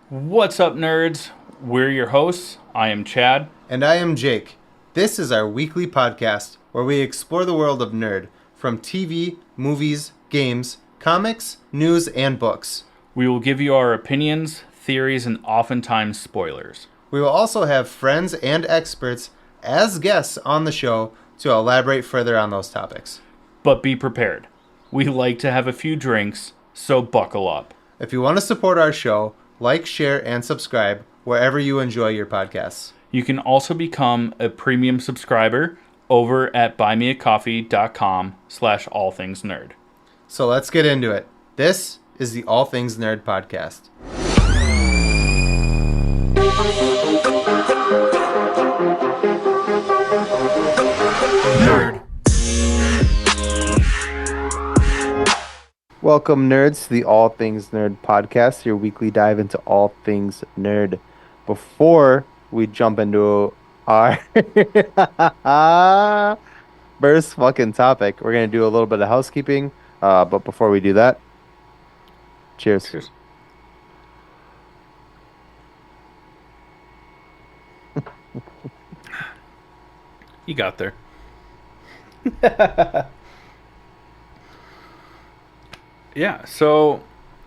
What's up, nerds? We're your hosts. I am Chad. And I am Jake. This is our weekly podcast where we explore the world of nerd from TV, movies, games, comics, news, and books. We will give you our opinions, theories, and oftentimes spoilers. We will also have friends and experts as guests on the show to elaborate further on those topics. But be prepared. We like to have a few drinks, so buckle up. If you want to support our show, like, share, and subscribe wherever you enjoy your podcasts. You can also become a premium subscriber over at buymeacoffee.com/allthingsnerd. So let's get into it. This is the All Things Nerd podcast. Nerd. Welcome, nerds, to the All Things Nerd podcast, your weekly dive into all things nerd. Before we jump into our first fucking topic, we're going to do a little bit of housekeeping. But before we do that, cheers. Cheers. You got there. Yeah, so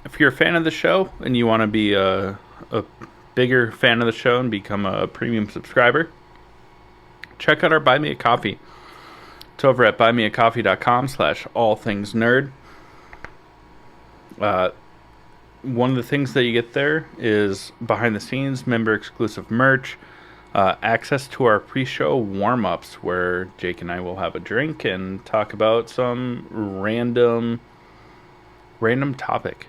if you're a fan of the show and you want to be a bigger fan of the show and become a premium subscriber, check out our Buy Me a Coffee. It's over at buymeacoffee.com/allthingsnerd. One of the things that you get there is behind the scenes, member exclusive merch, access to our pre-show warm-ups where Jake and I will have a drink and talk about some random topic.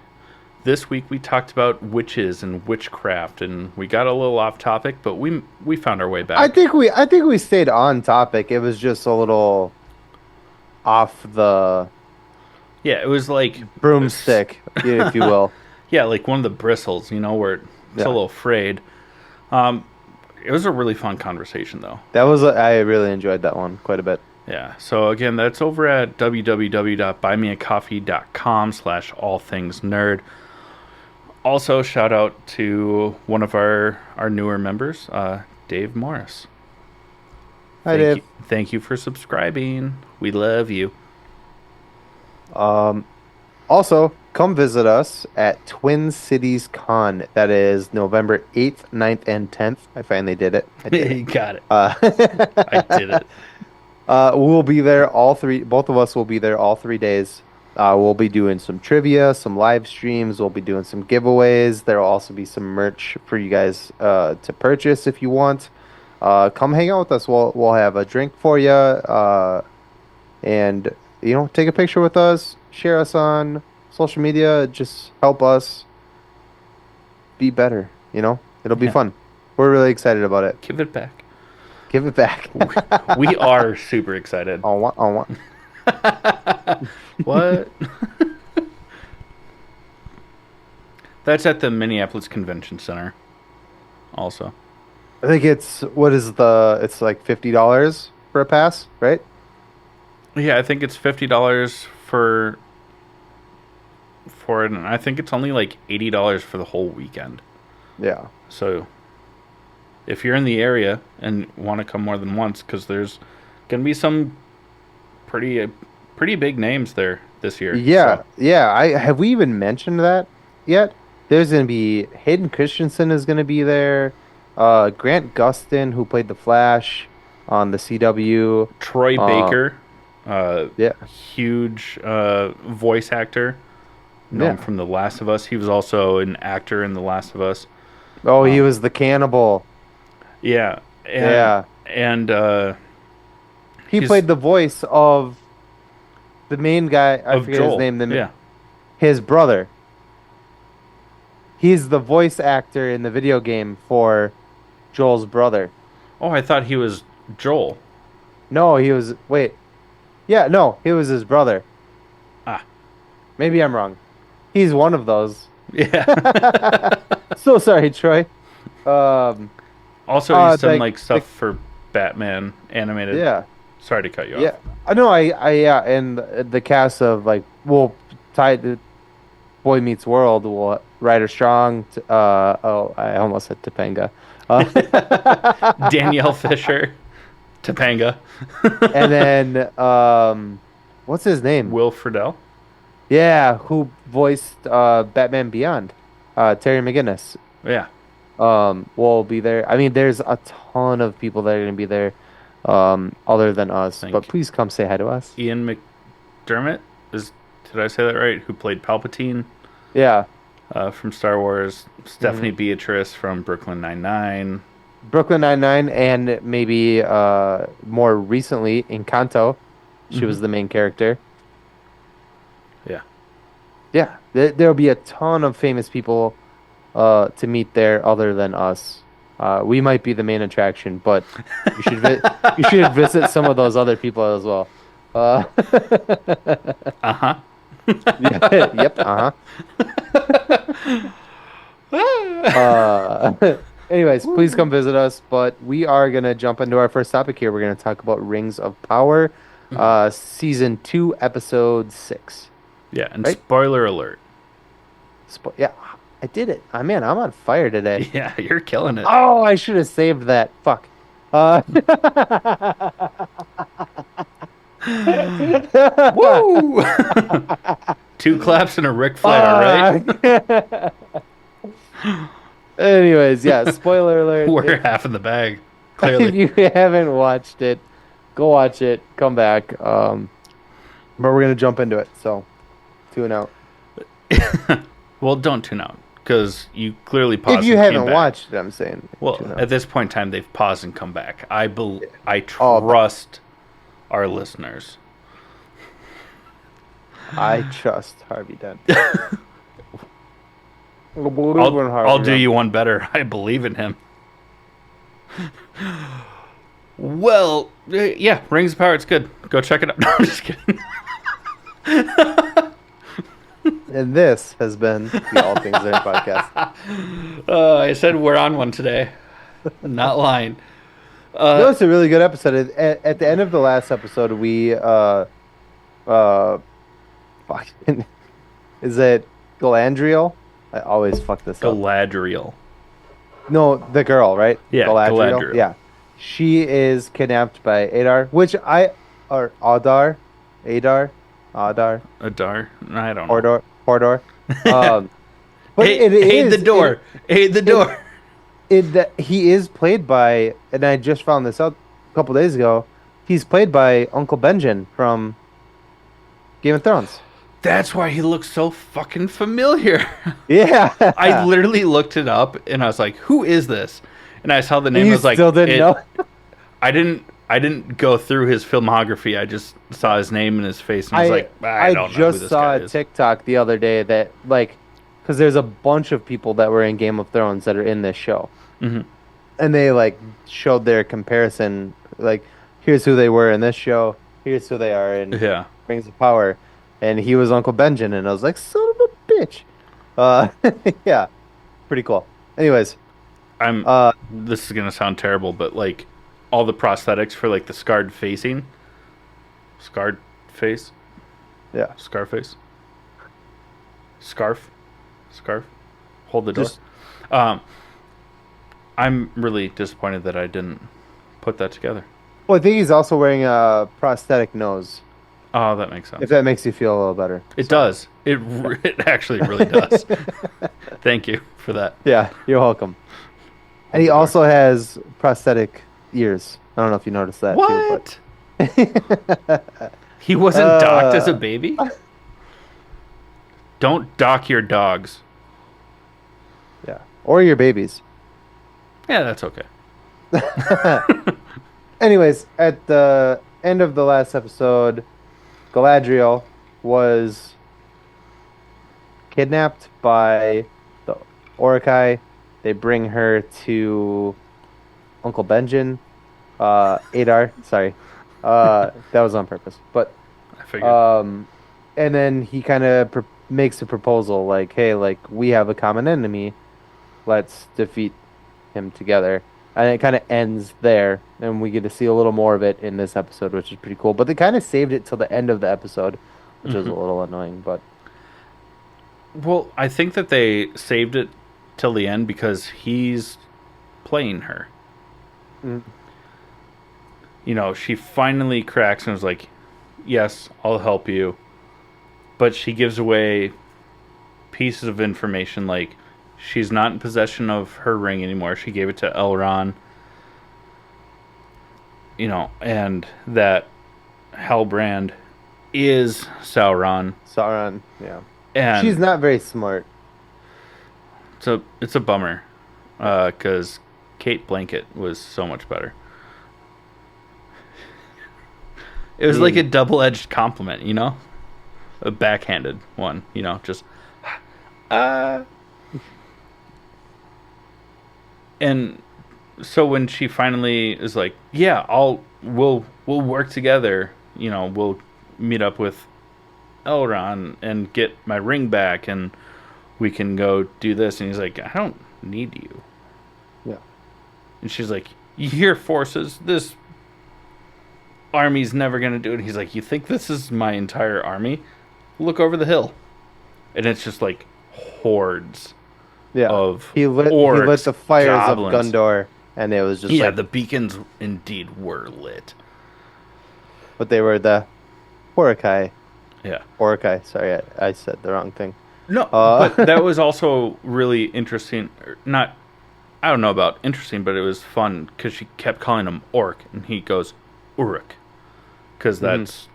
This week we talked about witches and witchcraft, and we got a little off topic, but we found our way back. I think we stayed on topic. It was just a little off the Yeah, it was like broomstick, if you will. Yeah, like one of the bristles, where it's a little frayed. It was a really fun conversation, though. I really enjoyed that one quite a bit. Yeah, so again, that's over at www.buymeacoffee.com/allthingsnerd. Also, shout out to one of our newer members, Dave Morris. Hi, Dave. Thank you for subscribing. We love you. Also, come visit us at Twin Cities Con. That is November 8th, 9th, and 10th. I finally did it. I did You got it. I did it. We'll be there both of us will be there all 3 days. We'll be doing some trivia, some live streams. We'll be doing some giveaways. There will also be some merch for you guys to purchase if you want. Come hang out with us. We'll have a drink for you. And, take a picture with us. Share us on social media. Just help us be better. It'll be fun. We're really excited about it. Give it back. Give it back. We are super excited. On what? What? That's at the Minneapolis Convention Center. Also, I think it's like $50 for a pass, right? yeah, I think it's $50 for it, and I think it's only like $80 for the whole weekend. Yeah. So, if you're in the area and want to come more than once, because there's gonna be some pretty big names there this year. Yeah, so. yeah. Have we even mentioned that yet? There's gonna be Hayden Christensen is gonna be there. Grant Gustin, who played the Flash on the CW. Troy Baker, huge voice actor, known from The Last of Us. He was also an actor in The Last of Us. Oh, he was the cannibal. Yeah. And he played the voice of the main guy. I forget Joel. his name. His brother. He's the voice actor in the video game for Joel's brother. Oh, I thought he was Joel. No, he was... Wait. Yeah, no, he was his brother. Ah. Maybe I'm wrong. He's one of those. Yeah. So sorry, Troy. Also, he's done stuff for Batman animated. Yeah. Sorry to cut you off. Yeah. I know. And the cast of tied Boy Meets World, will Ryder Strong. Oh, I almost said Topanga. Danielle Fisher, Topanga, And then what's his name? Will Friedle. Yeah, who voiced Batman Beyond? Terry McGinnis. Yeah, Will be there. I mean, there's a ton of people that are gonna be there, other than I us. But think please come say hi to us. Ian McDermott is. Did I say that right? Who played Palpatine Yeah. from Star Wars? Stephanie hmm Beatrice from Brooklyn Nine-Nine. Brooklyn Nine-Nine, and maybe more recently Encanto. She Mm-hmm. was the main character. Yeah. Yeah, there'll be a ton of famous people to meet there other than us. We might be the main attraction, but you should visit some of those other people as well. Uh, Uh huh. yeah, yep, uh-huh. Anyways, please come visit us. But we are gonna jump into our first topic here. We're gonna talk about Rings of Power, season 2, episode 6. Yeah, and Right? spoiler alert. Yeah, I did it. Man, I'm on fire today. Yeah, you're killing it. Oh, I should have saved that. Fuck. Uh, Woo! Two claps and a Ric Flair, right? Anyways, yeah, spoiler alert. We're half in the bag, If clearly. you haven't watched it, go watch it. Come back. But we're gonna jump into it. So, tune out. Well, don't tune out because you clearly If paused you and came haven't back. watched it, I'm saying Well, tune at out. this point in time, they've paused and come back. I Oh, trust our listeners. I trust Harvey Dent. I believe in Harvey I'll do Dent. you one better. I believe in him. Well, yeah, Rings of Power. It's good. Go check it out. No, I'm just kidding. And this has been the All Things Nerd podcast. I said we're on one today. Not lying. It was a really good episode. At the end of the last episode, we fuck, is it Galadriel? I always fuck this up. Galadriel. No, the girl, right? Yeah, Galadriel. Yeah, she is kidnapped by Adar, or Adar, Adar. I don't know. Hordor. But Hey, it is the door. The door. he is played by, and I just found this out a couple days ago. He's played by Uncle Benjen from Game of Thrones. That's why he looks so fucking familiar. Yeah, I literally looked it up and I was like, "Who is this?" And I saw the name. You I was like, still didn't know? I didn't go through his filmography. I just saw his name and his face, and I was like, I don't know who just this saw guy a is. TikTok the other day that because there's a bunch of people that were in Game of Thrones that are in this show, Mhm. and they showed their comparison. Here's who they were in this show. Here's who they are in Yeah, Rings of Power, and he was Uncle Benjen, and I was like, son of a bitch. Yeah, pretty cool. Anyways, I'm. uh, This is gonna sound terrible, but like all the prosthetics for like the scarred face, yeah, Scarface, scarf, hold the door. just I'm really disappointed that I didn't put that together. well, I think he's also wearing a prosthetic nose. Oh, that makes sense. If that makes you feel a little better. It does. It actually really does. Thank you for that. Yeah, you're welcome. And he also has prosthetic ears. I don't know if you noticed that What? too, but He wasn't docked as a baby? Don't dock your dogs. yeah, or your babies. Yeah, that's okay. Anyways, at the end of the last episode, Galadriel was kidnapped by the Orokai. They bring her to Uncle Benjen, Adar. Sorry, that was on purpose. But I figured. and then he kind of makes a proposal, like, "Hey, we have a common enemy. Let's defeat him together." And it kind of ends there, and we get to see a little more of it in this episode, which is pretty cool. But they kind of saved it till the end of the episode, which was a little annoying. But Well, I think that they saved it till the end because he's playing her. Mm. She finally cracks and is like, "Yes, I'll help you," but she gives away pieces of information like she's not in possession of her ring anymore. She gave it to Elron, and that Halbrand is Sauron, Sauron, yeah. and She's not very smart. it's a bummer because Kate Blanket was so much better. It I was like a mean, double-edged compliment, a backhanded one, just uh and so when she finally is like, "Yeah, we'll work together. We'll meet up with Elron and get my ring back, and we can go do this." And he's like, "I don't need you." yeah. And she's like, "You hear forces? This army's never gonna do it." And he's like, "You think this is my entire army? Look over the hill." And it's just like hordes Yeah. of He lit orcs, the fires of goblins. Gondor, and it was just Yeah, like, the beacons indeed were lit. but they were the Horakai. Yeah. Horakai. Sorry, I said the wrong thing. No, Uh, but that was also really interesting. Not, I don't know about interesting, but it was fun because she kept calling him Orc, and he goes Uruk, because mhm, that's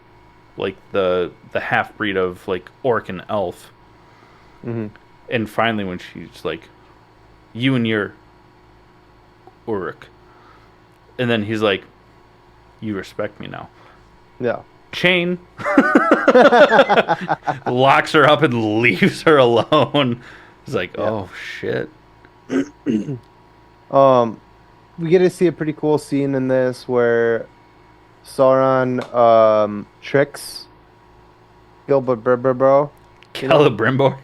like the half breed of like Orc and Elf. mhm, And finally, when she's like, "You and your Uruk," and then he's like, "You respect me now." yeah. Chain locks her up and leaves her alone. It's like, Yeah. oh shit. Um, we get to see a pretty cool scene in this where Sauron tricks Gilbert Bro. You know, Celebrimbor.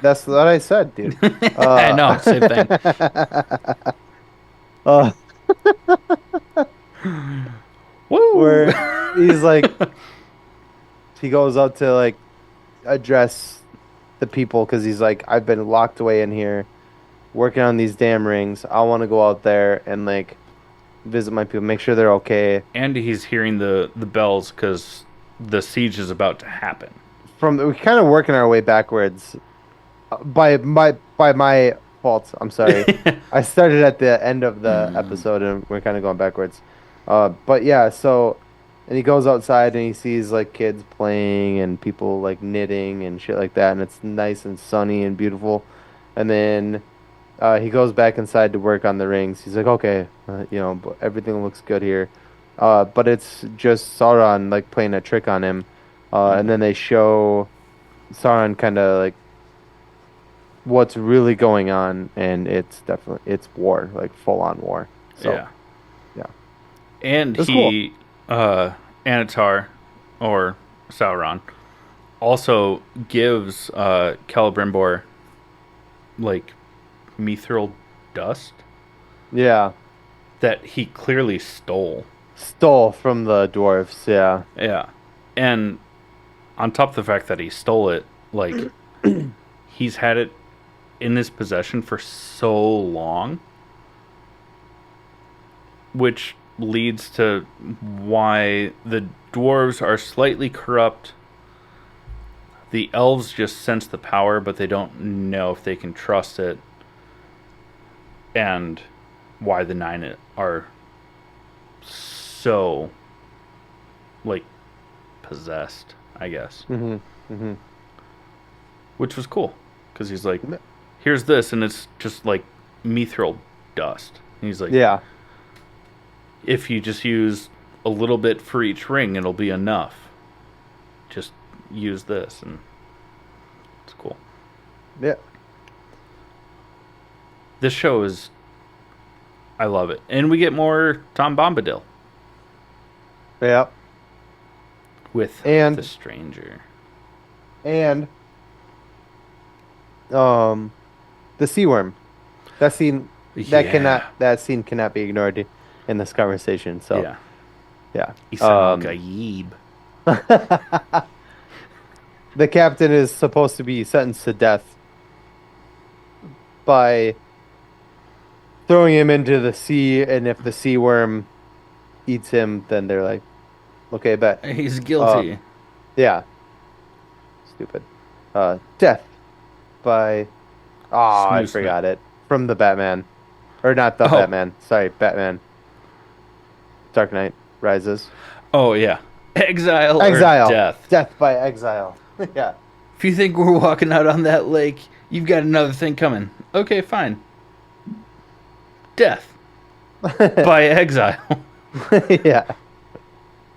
that's what I said, dude. I know, Uh, same thing. uh, Woo! where he's like, he goes out to like address the people because he's like, I've been locked away in here working on these damn rings. I want to go out there and like visit my people, make sure they're okay. And he's hearing the bells because the siege is about to happen. We're kind of working our way backwards. By my fault. I'm sorry. I started at the end of the episode and we're kind of going backwards. But yeah, so and he goes outside and he sees like kids playing and people like knitting and shit like that, and it's nice and sunny and beautiful. And then he goes back inside to work on the rings. He's like, okay, but everything looks good here. But it's just Sauron like playing a trick on him. And then they show Sauron kind of like what's really going on, and it's war, like full on war. So Yeah. yeah, And that's cool. Anatar, or Sauron, also gives Celebrimbor like mithril dust Yeah, that he clearly stole. stole from the dwarves. Yeah, Yeah. And on top of the fact that he stole it, like he's had it in his possession for so long, which leads to why the dwarves are slightly corrupt. The elves just sense the power, but they don't know if they can trust it, and why the nine are so like possessed, I guess. mm-hmm, mm-hmm. Which was cool because he's like, here's this, and it's just like mithril dust. And he's like, Yeah, if you just use a little bit for each ring, it'll be enough. Just use this, and it's cool. yeah, This show is, I love it, and we get more Tom Bombadil yeah, with and the stranger. and the sea worm. That scene Yeah, that scene cannot be ignored in this conversation. So yeah. yeah. Isam Gaib. the captain is supposed to be sentenced to death by throwing him into the sea, and if the sea worm eats him, then they're like, okay, bet. He's guilty. Um, yeah, stupid. Death by I Snoozement. forgot it. From the Batman. Or not the Oh, Batman. Sorry, Batman. Dark Knight Rises. oh yeah. Exile or Exile. death. Death by exile. Yeah. If you think we're walking out on that lake, you've got another thing coming. Okay, fine. Death by exile. Yeah.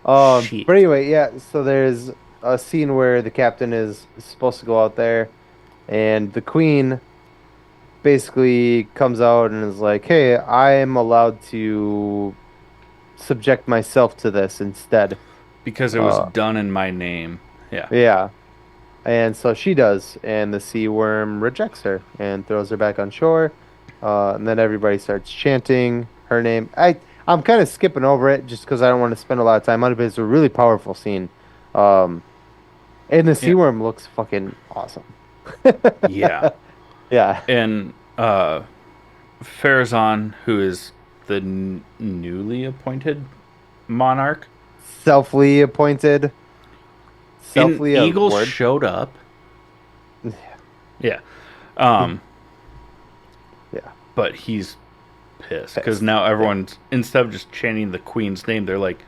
But Shit. anyway, yeah, so there's a scene where the captain is supposed to go out there and the queen basically comes out and is like, "Hey, I am allowed to subject myself to this instead." Because it was Uh, done in my name. Yeah. yeah. And so she does, and the sea worm rejects her and throws her back on shore. And then everybody starts chanting her name. I'm kind of skipping over it just because I don't want to spend a lot of time on it, but it's a really powerful scene. Um, and the sea Yeah. worm looks fucking awesome. Yeah. Yeah, And Farazan, who is the newly appointed monarch, selfly appointed, in selfly a Eagles word. showed up. Yeah. Um, Yeah, but he's pissed because pissed. now Yeah. everyone's, instead of just chanting the queen's name, they're like,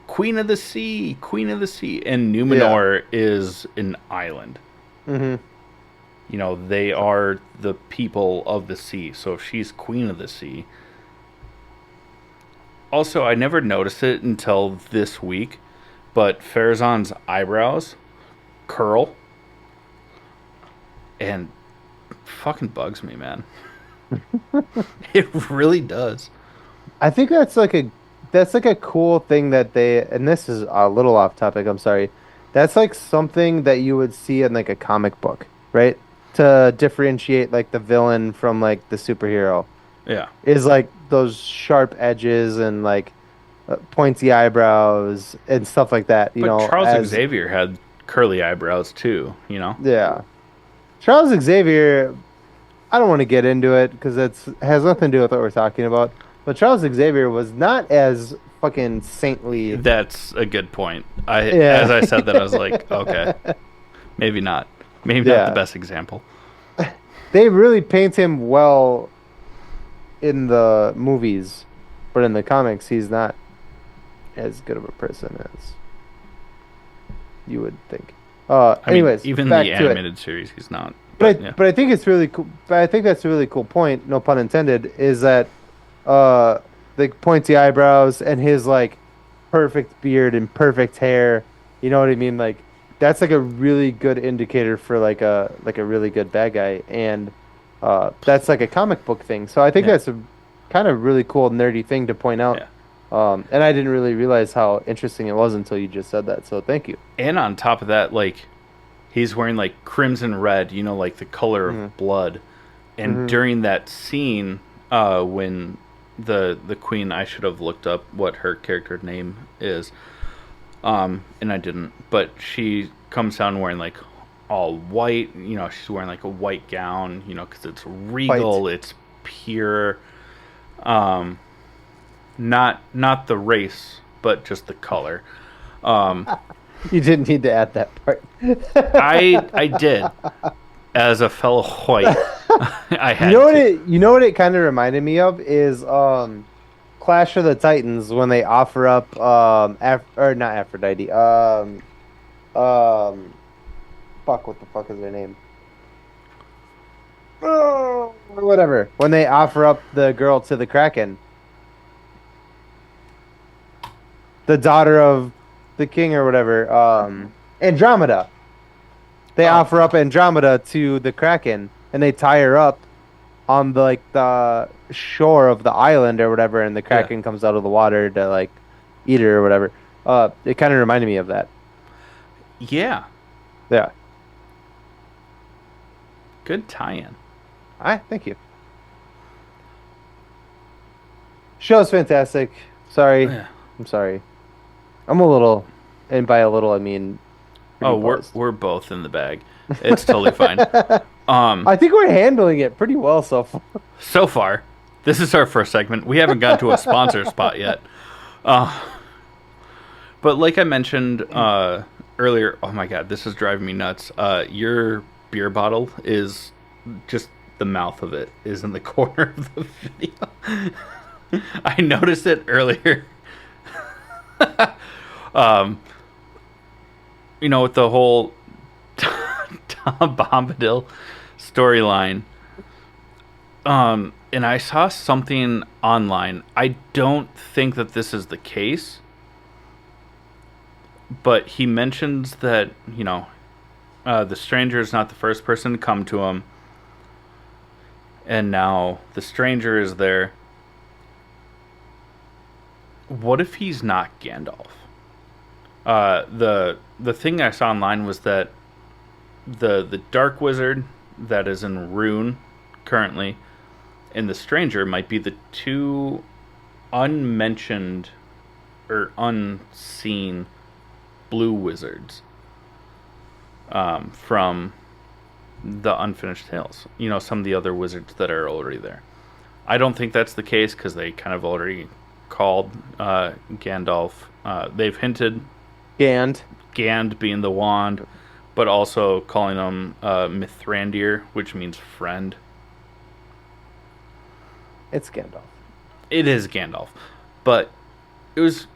Queen of the Sea, Queen of the Sea. And Yeah. Numenor is an island. Hmm. You know, they are the people of the sea. So if she's Queen of the Sea. Also, I never noticed it until this week, but Farazan's eyebrows curl and fucking bugs me, man. It really does. I think that's like a cool thing that they, and this is a little off topic, I'm sorry. That's like something that you would see in like a comic book, right? To differentiate like the villain from like the superhero Yeah. is like those sharp edges and like pointy eyebrows and stuff like that, you But know, Charles as Xavier had curly eyebrows too, you know? yeah. Charles Xavier, I don't want to get into it because it's has nothing to do with what we're talking about. But Charles Xavier was not as fucking saintly. That's a good point. I Yeah. as I said that I was like, okay, maybe not. Maybe not the Yeah. best example. They really paint him well in the movies, but in the comics, he's not as good of a person as you would think. I mean, Anyways, even the back to it. animated series he's not. But yeah. But I think it's really cool. But I think that's a really cool point, no pun intended, is that uh the pointy eyebrows and his like perfect beard and perfect hair. You know what I mean? Like that's like a really good indicator for like a really good bad guy, and that's like a comic book thing. So I think Yeah. that's a kind of really cool nerdy thing to point out. Yeah. And I didn't really realize how interesting it was until you just said that. So thank you. And on top of that, like he's wearing like crimson red, you know, like the color Hmm. of blood. And Hmm. during that scene, when the queen, I should have looked up what her character name is, and I didn't. But she comes down wearing like all white. You know, she's wearing like a white gown. You know, because it's Fight. regal, it's pure. Um, not the race, but just the color. Um, You didn't need to add that part. I did as a fellow white. I had to. You know what it kind of reminded me of is Clash of the Titans when they offer up or not Aphrodite um fuck, what the fuck is their name? Oh, whatever, when they offer up the girl to the Kraken, the daughter of the king or whatever, Andromeda. They Oh, offer up Andromeda to the Kraken and they tie her up on the like the shore of the island or whatever, and the yeah, Kraken comes out of the water to like eat her or whatever. It kind of reminded me of that. yeah. Yeah. Good tie-in. All right, thank you. Show's fantastic. Sorry, Yeah. I'm sorry. I'm a little, and by a little I mean pretty Oh, we're buzzed. we're both in the bag. It's totally fine. Um, I think we're handling it pretty well so far. so far, this is our first segment. We haven't got to a sponsor spot yet. But like I mentioned earlier, oh my god, this is driving me nuts. Your beer bottle is just the mouth of it is in the corner of the video. I noticed it earlier. um, with the whole Tom Bombadil storyline. And I saw something online. I don't think that this is the case, but he mentions that, the stranger is not the first person to come to him, and now the stranger is there. What if he's not Gandalf? The thing I saw online was that the Dark Wizard that is in Rune currently and the stranger might be the two unmentioned or unseen blue wizards from the Unfinished Tales. Some of the other wizards that are already there. I don't think that's the case because they kind of already called Gandalf. They've hinted And Gand being the wand, but also calling him Mithrandir, which means friend. it's Gandalf. It is Gandalf, but it was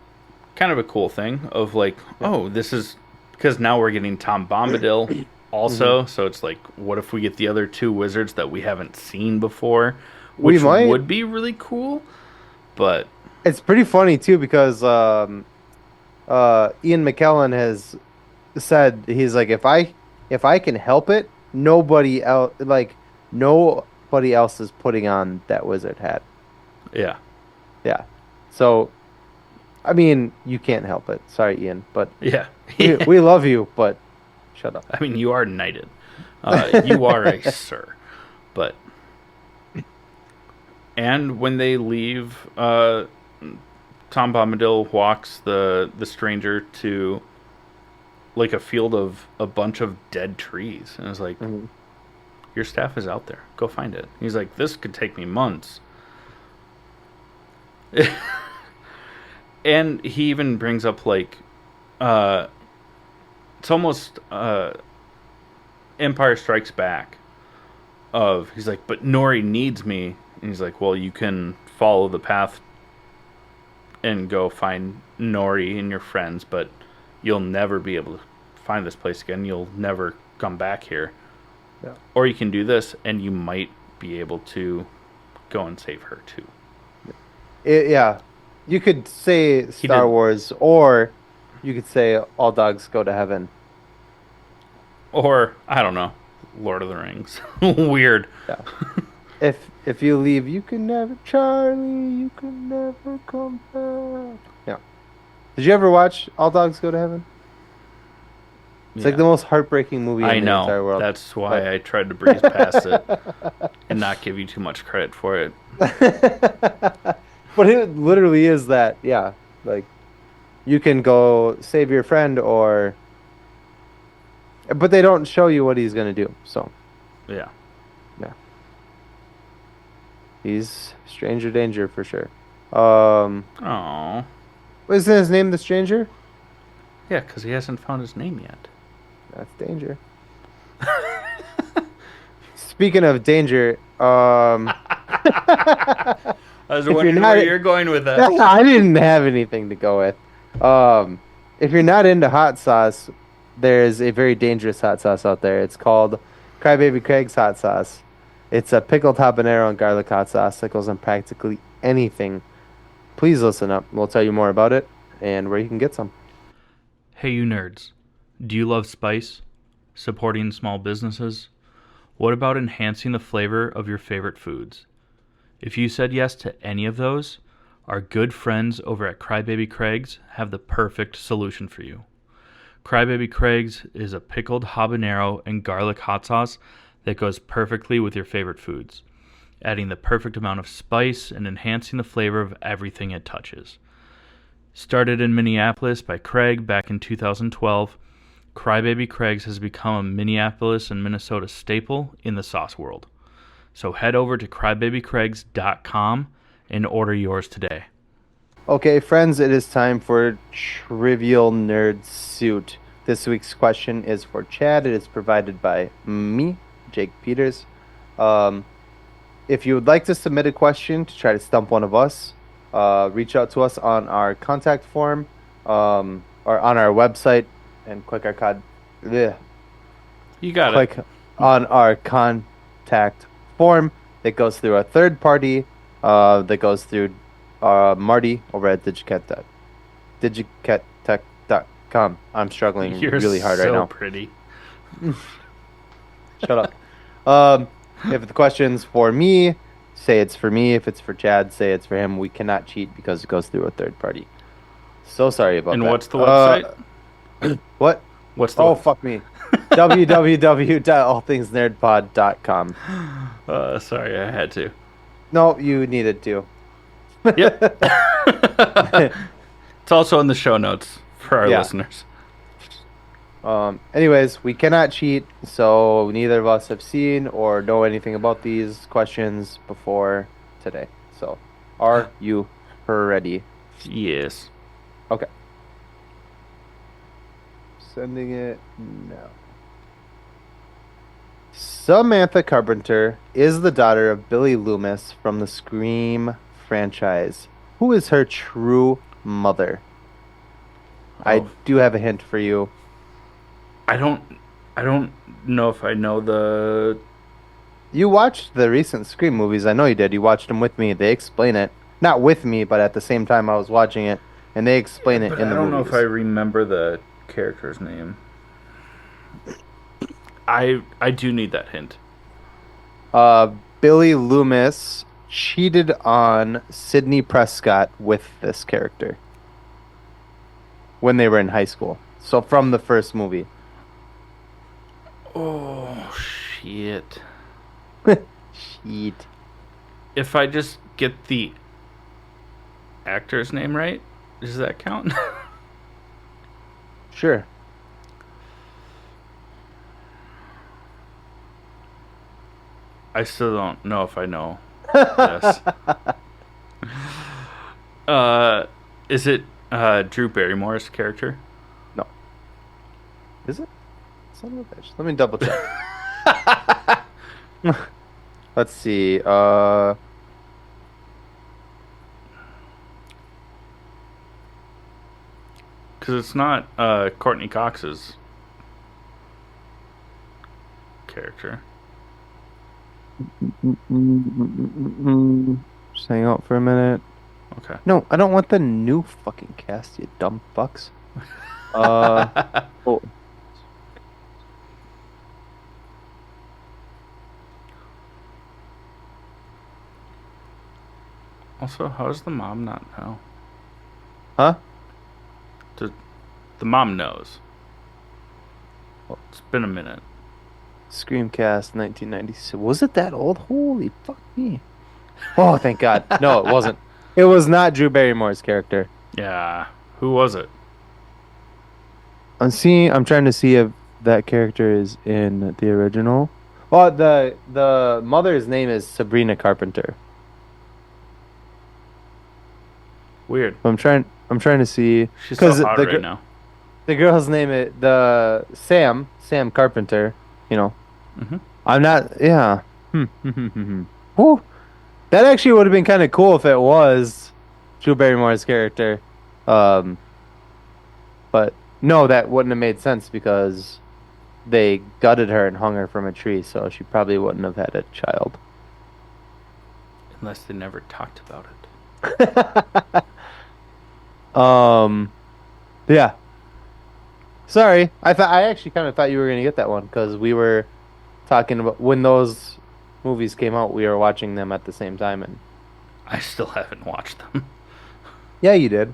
kind of a cool thing of like, oh, this is because now we're getting Tom Bombadil also, so it's like, what if we get the other two wizards that we haven't seen before, which would be really cool, but It's pretty funny too because Ian McKellen has said he's like if I can help it, nobody else is putting on that wizard hat. yeah, Yeah. So I mean, you can't help it. Sorry, Ian, but yeah. we love you, but shut up. I mean, you are knighted. You are a sir. But and when they leave, Tom Bombadil walks the stranger to like a field of a bunch of dead trees, and it's like, your staff is out there. Go find it. He's like, this could take me months. And he even brings up like, it's almost Empire Strikes Back. He's like, but Nori needs me, and he's like, well, you can follow the path and go find Nori and your friends, but you'll never be able to find this place again. You'll never come back here. Yeah. Or you can do this, and you might be able to go and save her too. Yeah. You could say Star Wars, or you could say all dogs go to heaven. Or, I don't know, Lord of the Rings. Weird. Yeah. If you leave, you can never, Charlie, you can never come back. Yeah. Did you ever watch All Dogs Go to Heaven? It's like the most heartbreaking movie in the entire world. That's why I tried to breeze past it and not give you too much credit for it. But it literally is that, yeah. Like, you can go save your friend, but they don't show you what he's gonna do. So, yeah. He's stranger danger for sure. Oh. Isn't his name the stranger? Yeah, because he hasn't found his name yet. That's danger. Speaking of danger, I was wondering where you're going with that. I didn't have anything to go with. If you're not into hot sauce, there's a very dangerous hot sauce out there. It's called Crybaby Craig's hot sauce. It's a pickled habanero and garlic hot sauce that goes on practically anything. Please listen up. We'll tell you more about it and where you can get some. Hey, you nerds. Do you love spice? Supporting small businesses? What about enhancing the flavor of your favorite foods? If you said yes to any of those, our good friends over at Crybaby Craig's have the perfect solution for you. Crybaby Craig's is a pickled habanero and garlic hot sauce that goes perfectly with your favorite foods, adding the perfect amount of spice and enhancing the flavor of everything it touches. Started in Minneapolis by Craig back in 2012, Crybaby Craig's has become a Minneapolis and Minnesota staple in the sauce world. So head over to crybabycraigs.com and order yours today. Okay, friends, it is time for Trivial Nerd Suit. This week's question is for Chad. It is provided by me, Jake Peters. Um, if you would like to submit a question to try to stump one of us, reach out to us on our contact form or on our website and click our You got click it. on our contact form that goes through a third party that goes through Marty over at digicatech.com. I'm struggling You're really hard right so now. pretty. Shut up. If the question's for me, say it's for me. If it's for Chad, say it's for him. We cannot cheat because it goes through a third party. So sorry about And that. what's the website? What? What's the Oh, fuck me. www.allthingsnerdpod.com. Sorry, I had to. No, you needed to. Yep. It's also in the show notes for our Yeah. listeners. Anyways, we cannot cheat, so neither of us have seen or know anything about these questions before today. So, are you ready? Yes. Okay. Sending it now. Samantha Carpenter is the daughter of Billy Loomis from the Scream franchise. Who is her true mother? I Oh. do have a hint for you. I don't know if I know the. You watched the recent Scream movies. I know you did. You watched them with me. They explain it. Not with me, but at the same time I was watching it, and they explain it But in I the don't movies. know if I remember the character's name. I do need that hint. Billy Loomis cheated on Sidney Prescott with this character when they were in high school. So from the first movie. Oh shit! Cheat. If I just get the actor's name right, does that count? Sure. I still don't know if I know this. Is it Drew Barrymore's character? No. Is it? Son of a bitch. Let me double check. Let's see. Because it's not Courtney Cox's character. Just hang out for a minute. Okay. No, I don't want the new fucking cast, you dumb fucks. Oh. Also, how does the mom not know? Huh? The mom knows. Well, it's been a minute. Screamcast 1996. Was it that old? Holy fuck me. Oh, thank God. No, it wasn't. It was not Drew Barrymore's character. Yeah. Who was it? I'm trying to see if that character is in the original. Well, the mother's name is Sabrina Carpenter. Weird. I'm trying to see She's so hot the right now. the girl's name is Sam Carpenter, you know. Mm-hmm. I'm not, yeah. Whew. That actually would have been kind of cool if it was Drew Barrymore's character. But no, that wouldn't have made sense because they gutted her and hung her from a tree, so she probably wouldn't have had a child. Unless they never talked about it. Yeah. Sorry, I actually kind of thought you were gonna get that one because we were talking about when those movies came out. We were watching them at the same time, and I still haven't watched them. yeah, you did.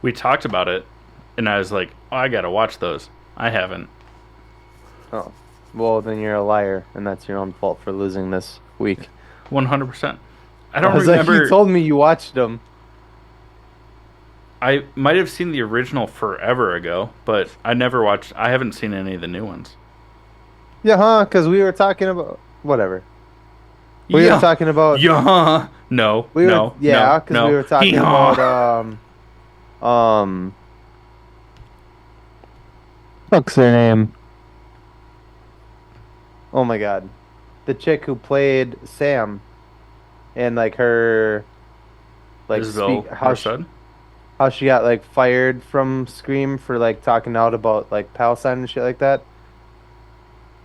We talked about it, and I was like, oh, I gotta watch those. I haven't. Oh, well, then you're a liar, and that's your own fault for losing this week. 100%. I don't I was remember. like, you told me you watched them. I might have seen the original forever ago, but I never watched. I haven't seen any of the new ones. Yeah, huh? Because we were talking about whatever. We were Yeah, talking about yeah. No, we were no, no, yeah, because we no. were talking about Yeah. um what's their name? Oh my God. The chick who played Sam and like her like speak Isabel Merced. how she got like fired from Scream for like talking out about like Palestine and shit like that.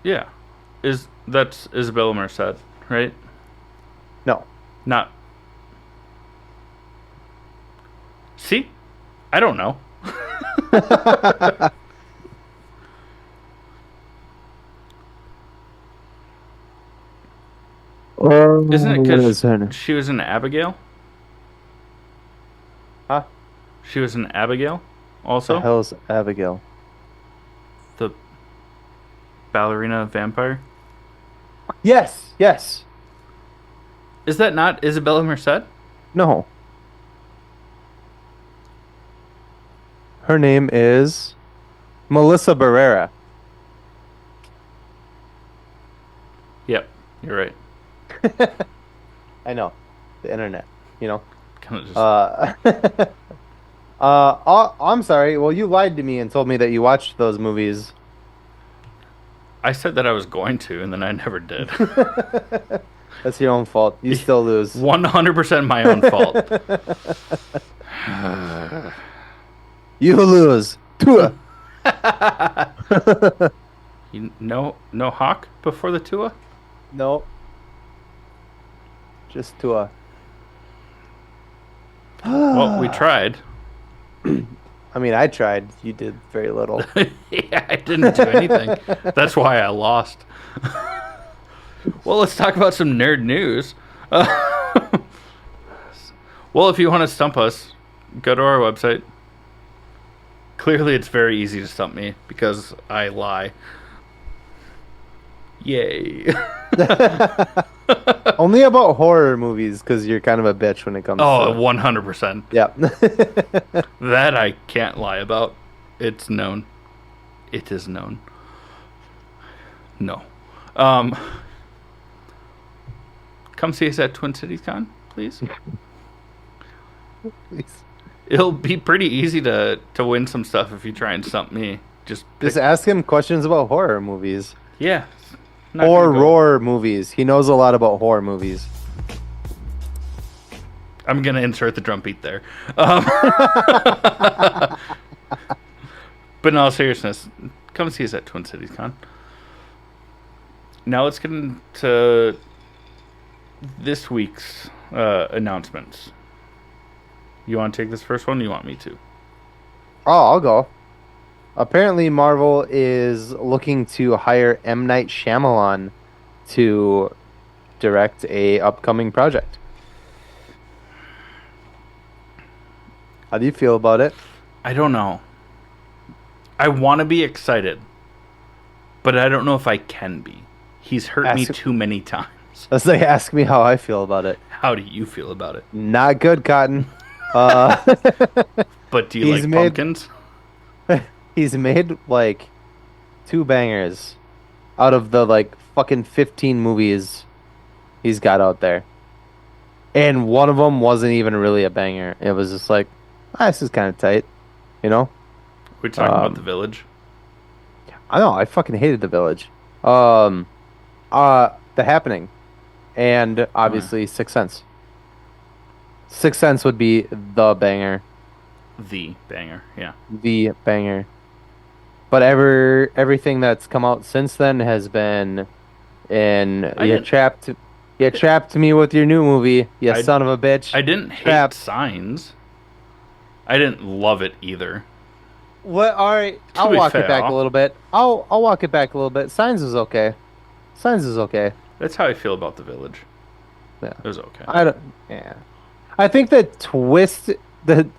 Yeah, that's Isabella Merced, right? No. Not. See, I don't know. Isn't it What is because her name? she was in Abigail? Huh? She was in Abigail, The also hell's Abigail? the ballerina vampire. Yes, yes. Is that not Isabella Merced? No. Her name is Melissa Barrera. Yep, you're right. I know. The internet, you know. Kind of just. Uh I'm sorry. Well, you lied to me and told me that you watched those movies. I said that I was going to, and then I never did. That's your own fault. You still lose. 100% my own fault. You lose. Tua. No hawk before the Tua? No. Just Tua. Well, we tried. I mean, I tried. You did very little. Yeah, I didn't do anything. That's why I lost. Well, let's talk about some nerd news. Well, if you want to stump us, go to our website. Clearly, it's very easy to stump me because I lie. Yay. Only about horror movies because you're kind of a bitch when it comes Oh, to 100%. yeah. That I can't lie about. It's known. It is known. No. Come see us at Twin Cities Con, please. Please. It'll be pretty easy to win some stuff if you try and stump me. Just Just ask him questions about horror movies yeah. or horror movies. He knows a lot about horror movies. I'm gonna insert the drum beat there. But in all seriousness, come see us at Twin Cities Con. Now let's get into this week's announcements. You want to take this first one? Or you want me to? Oh, I'll go. Apparently, Marvel is looking to hire M. Night Shyamalan to direct a upcoming project. How do you feel about it? I don't know. I want to be excited, but I don't know if I can be. He's hurt me too many times. Let's say, ask me how I feel about it. How do you feel about it? Not good, Cotton. But do you like pumpkins? He's made like 2 bangers out of the like fucking 15 movies he's got out there. And one of them wasn't even really a banger. It was just like, this is kind of tight, you know? We're talking about The Village. I know, I fucking hated The Village. The Happening. And obviously Sixth Sense. Sixth Sense would be the banger. The banger, yeah. The banger. But everything that's come out since then has been you trapped me with your new movie, you son of a bitch. I didn't hate Signs. I didn't love it either. What? All right, I'll walk it back a little bit. I'll walk it back a little bit. Signs is okay. Signs is okay. That's how I feel about The Village. Yeah, it was okay. Yeah, I think the twist, the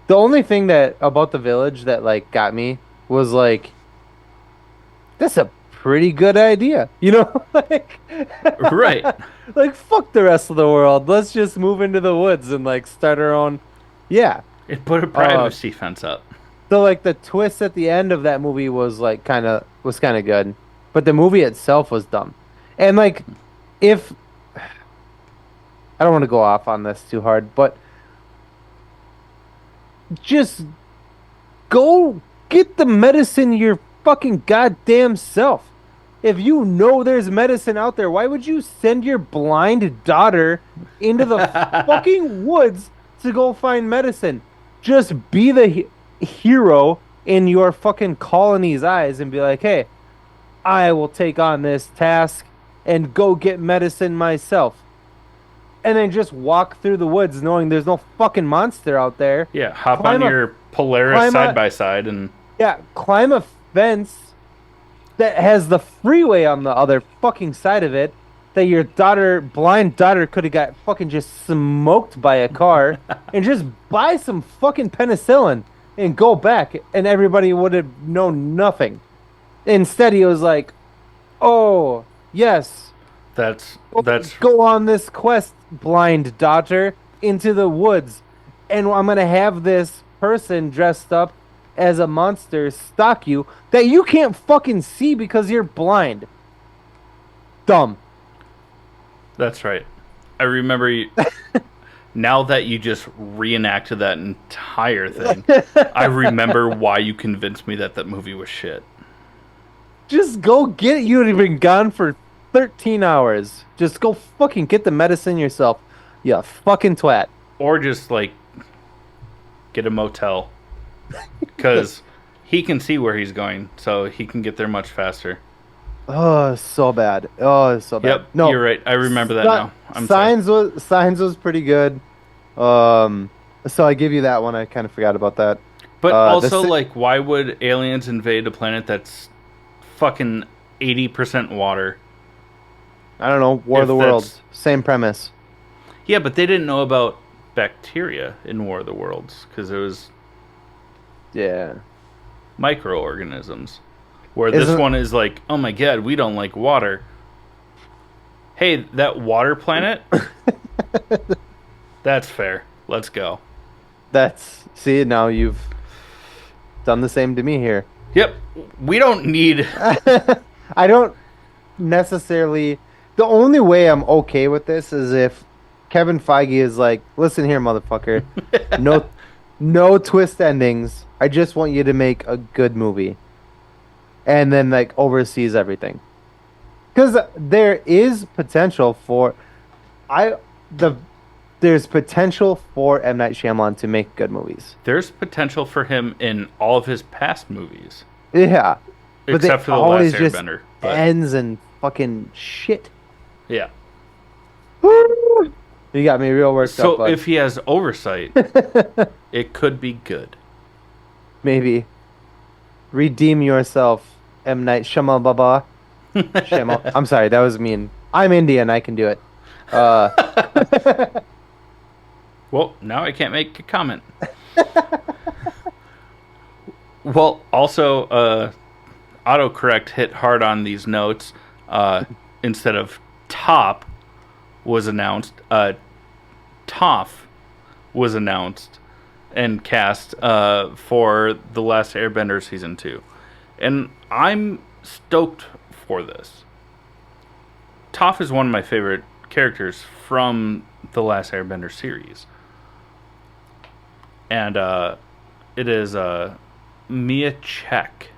only thing that about The Village that like got me was like, that's a pretty good idea, you know? Like, right. Like, fuck the rest of the world. Let's just move into the woods and like start our own. Yeah, It put a Uh, privacy fence up. so like the twist at the end of that movie was like kind of good, but the movie itself was dumb. And like if I don't want to go off on this too hard, but just go get the medicine your fucking goddamn self. If you know there's medicine out there, why would you send your blind daughter into the fucking woods to go find medicine? Just be the hero in your fucking colony's eyes and be like, hey, I will take on this task and go get medicine myself. And then just walk through the woods knowing there's no fucking monster out there. Yeah, hop on Climb a your Polaris climb side a by side and climb a fence that has the freeway on the other fucking side of it that your blind daughter could have got fucking just smoked by a car and just buy some fucking penicillin and go back and everybody would have known nothing. Instead, he was like, "Oh, yes, that's go on this quest, blind daughter, into the woods, and I'm gonna have this person dressed up as a monster stalk you that you can't fucking see because you're blind." Dumb. that's right. I remember you, now that you just reenacted that entire thing. I remember why you convinced me that that movie was shit. Just go get it. You would have been gone for 13 hours. Just go fucking get the medicine yourself. You fucking twat. Or just like get a motel because he can see where he's going, so he can get there much faster. Oh, so bad. Oh, so bad. Yep, No, you're right. I remember that now. I'm sorry. Signs was pretty good. So I give you that one. I kind of forgot about that. But The also, like, why would aliens invade a planet that's fucking 80% water? I don't know. War of If the that's- Worlds. Same premise. Yeah, but they didn't know about bacteria in War of the Worlds because it was Yeah. microorganisms. Where this Isn't one is like, oh my god, we don't like water. Hey, that water planet? That's fair. Let's go. see now you've done the same to me here. Yep. We don't need. I don't necessarily. The only way I'm okay with this is if Kevin Feige is like, "Listen here, motherfucker. No, no twist endings. I just want you to make a good movie," and then like oversees everything. Because there is potential for, I the there's potential for M. Night Shyamalan to make good movies. There's potential for him in all of his past movies. Yeah, but Except it for The always Last just Airbender. But, ends in fucking shit. yeah. You got me real worked up. So Bud. if he has oversight, it could be good. Maybe redeem yourself, M. Night Shyamalan. I'm sorry, that was mean. I'm Indian. I can do it. Well, now I can't make a comment. Well, also, autocorrect hit hard on these notes. Instead of top was announced, Toph was announced and cast for The Last Airbender Season 2. And I'm stoked for this. Toph is one of my favorite characters from The Last Airbender series. And it is Mia Check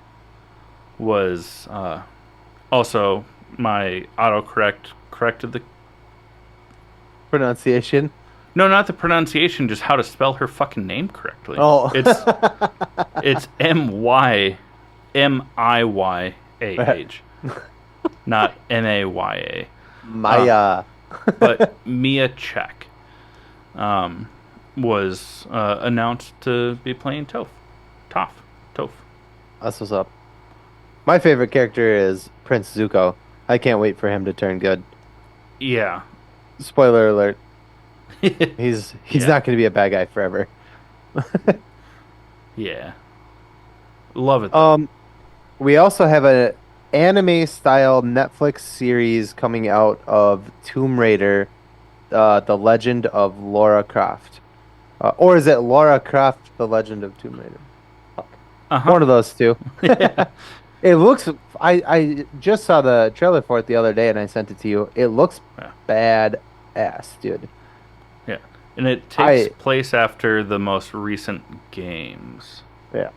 was also my autocorrect corrected the Pronunciation. no, not the pronunciation, just how to spell her fucking name correctly. Oh. It's Miyah, not Maya. Maya. But Mia Check was announced to be playing Toph. Toph. That's what's up. My favorite character is Prince Zuko. I can't wait for him to turn good. Yeah. Spoiler alert. He's Yeah. not going to be a bad guy forever. Yeah. Love it. We also have an anime style Netflix series coming out of Tomb Raider, The Legend of Lara Croft. Or is it Lara Croft, The Legend of Tomb Raider? Fuck. Uh-huh. One of those two. Yeah. It looks. I just saw the trailer for it the other day, and I sent it to you. It looks Yeah. bad ass, dude. Yeah. And it takes I place after the most recent games. Yeah,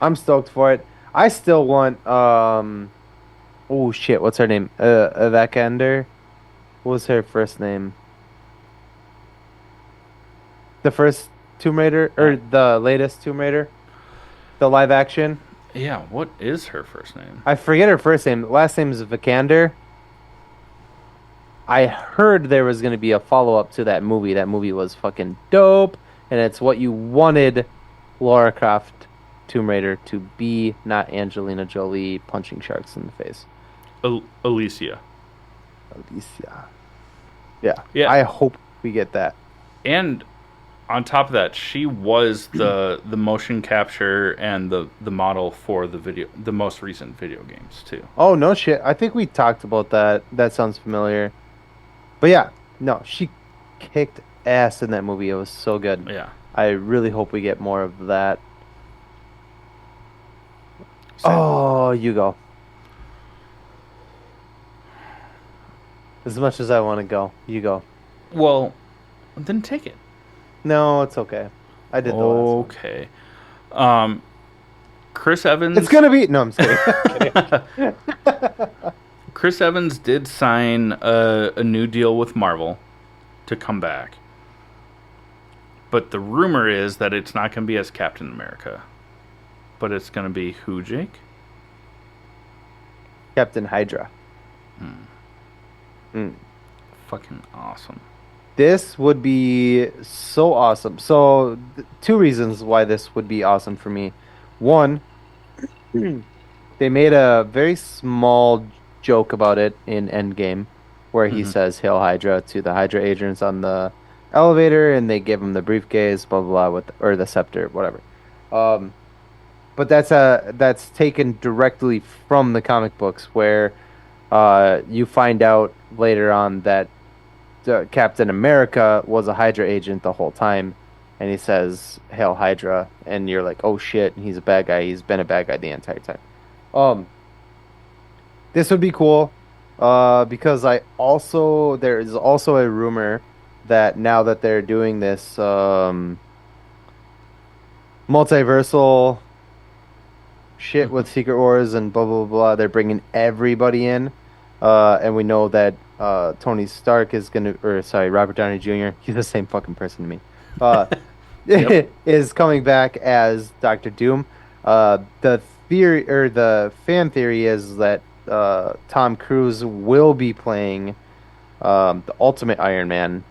I'm stoked for it. I still want. Oh shit, what's her name? Evander. What was her first name? The first Tomb Raider Uh, or the latest Tomb Raider, the live action. yeah, what is her first name? I forget her first name. Last name is Vikander. I heard there was going to be a follow up to that movie. That movie was fucking dope, and it's what you wanted Lara Croft Tomb Raider to be, not Angelina Jolie punching sharks in the face. Alicia. Alicia. Yeah, Yeah. I hope we get that. And on top of that, she was the motion capture and the model for the most recent video games too. Oh, no shit. I think we talked about that. That sounds familiar. But yeah, no, she kicked ass in that movie. It was so good. Yeah. I really hope we get more of that. Same. Oh, you go. As much as I want to go, you go. Well, then take it. No, it's okay. I did the last one. Okay. Um, Chris Evans. It's gonna be. No, I'm just kidding. I'm kidding. Chris Evans did sign a new deal with Marvel to come back. But the rumor is that it's not going to be as Captain America. But it's going to be who, Jake? Captain Hydra. Fucking awesome. This would be so awesome. So, two reasons why this would be awesome for me. One, they made a very small joke about it in Endgame, where he says "Hail Hydra" to the Hydra agents on the elevator, and they give him the briefcase, blah blah blah, or the scepter, whatever. Um, but that's taken directly from the comic books, where you find out later on that Captain America was a Hydra agent the whole time, and he says "Hail Hydra," and you're like, "Oh shit, he's a bad guy. He's been a bad guy the entire time." Um, this would be cool, because there is also a rumor that now that they're doing this multiversal shit with Secret Wars and blah blah blah, they're bringing everybody in, and we know that Tony Stark is gonna, or sorry, Robert Downey Jr. He's the same fucking person to me. Uh, Yep. is coming back as Doctor Doom. The theory or the fan theory is that Tom Cruise will be playing the Ultimate Iron Man,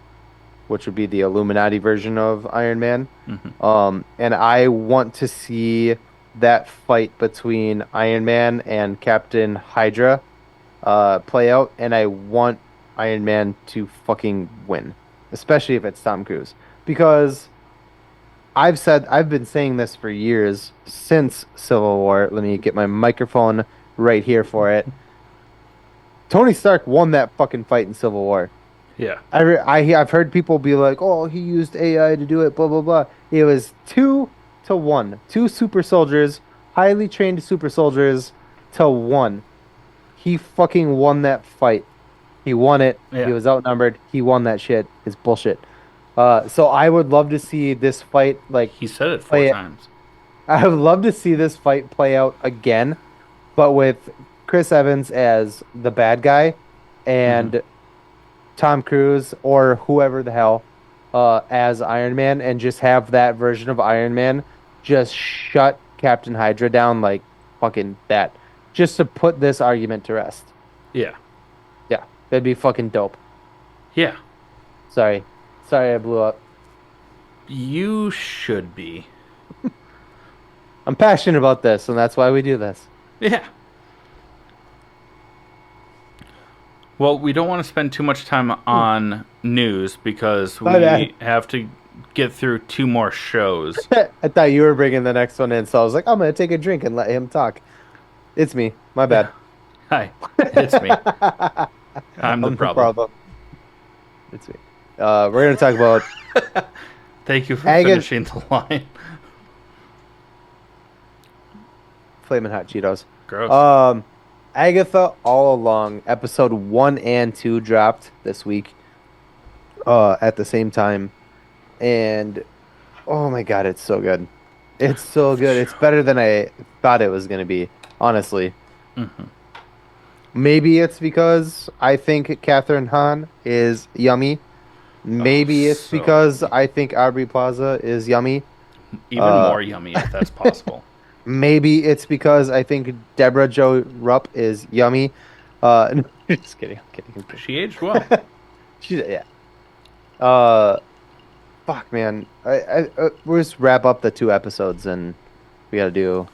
which would be the Illuminati version of Iron Man. And I want to see that fight between Iron Man and Captain Hydra play out, and I want Iron Man to fucking win, especially if it's Tom Cruise, because I've been saying this for years since Civil War. Let me get my microphone right here for it. Tony Stark won that fucking fight in Civil War. Yeah. I've heard people be like, "Oh, he used AI to do it." Blah blah blah. It was 2-1, two super soldiers, highly trained super soldiers to one. He fucking won that fight. He won it. Yeah. He was outnumbered. He won that shit. It's bullshit. So I would love to see this fight He said it 4 play. times. I would love to see this fight play out again, but with Chris Evans as the bad guy and Tom Cruise or whoever the hell as Iron Man, and just have that version of Iron Man just shut Captain Hydra down like fucking that, just to put this argument to rest. Yeah. Yeah, that'd be fucking dope. Yeah. Sorry I blew up. You should be. I'm passionate about this, and that's why we do this. Yeah. Well, we don't want to spend too much time on news because we have to get through 2 more shows. I thought you were bringing the next one in, so I was like, I'm gonna take a drink and let him talk. It's me. My bad. Hi, it's me. I'm the problem. It's me. We're gonna talk about Thank you for Agatha, finishing the line. Flamin' Hot Cheetos. Gross. Um, Agatha All Along, episode 1 and 2 dropped this week, at the same time, and oh my God, it's so good. It's so good. It's better than I thought it was gonna be, honestly. Mm-hmm. Maybe it's because I think Catherine Hahn is yummy. Oh, Maybe it's so because yummy. I think Aubrey Plaza is yummy. Even Uh, more yummy if that's possible. Maybe it's because I think Deborah Jo Rupp is yummy. No, just kidding. I'm kidding. I'm She aged well. kidding. She's yeah. Uh, Fuck, man. We'll just wrap up the 2 episodes and we gotta do.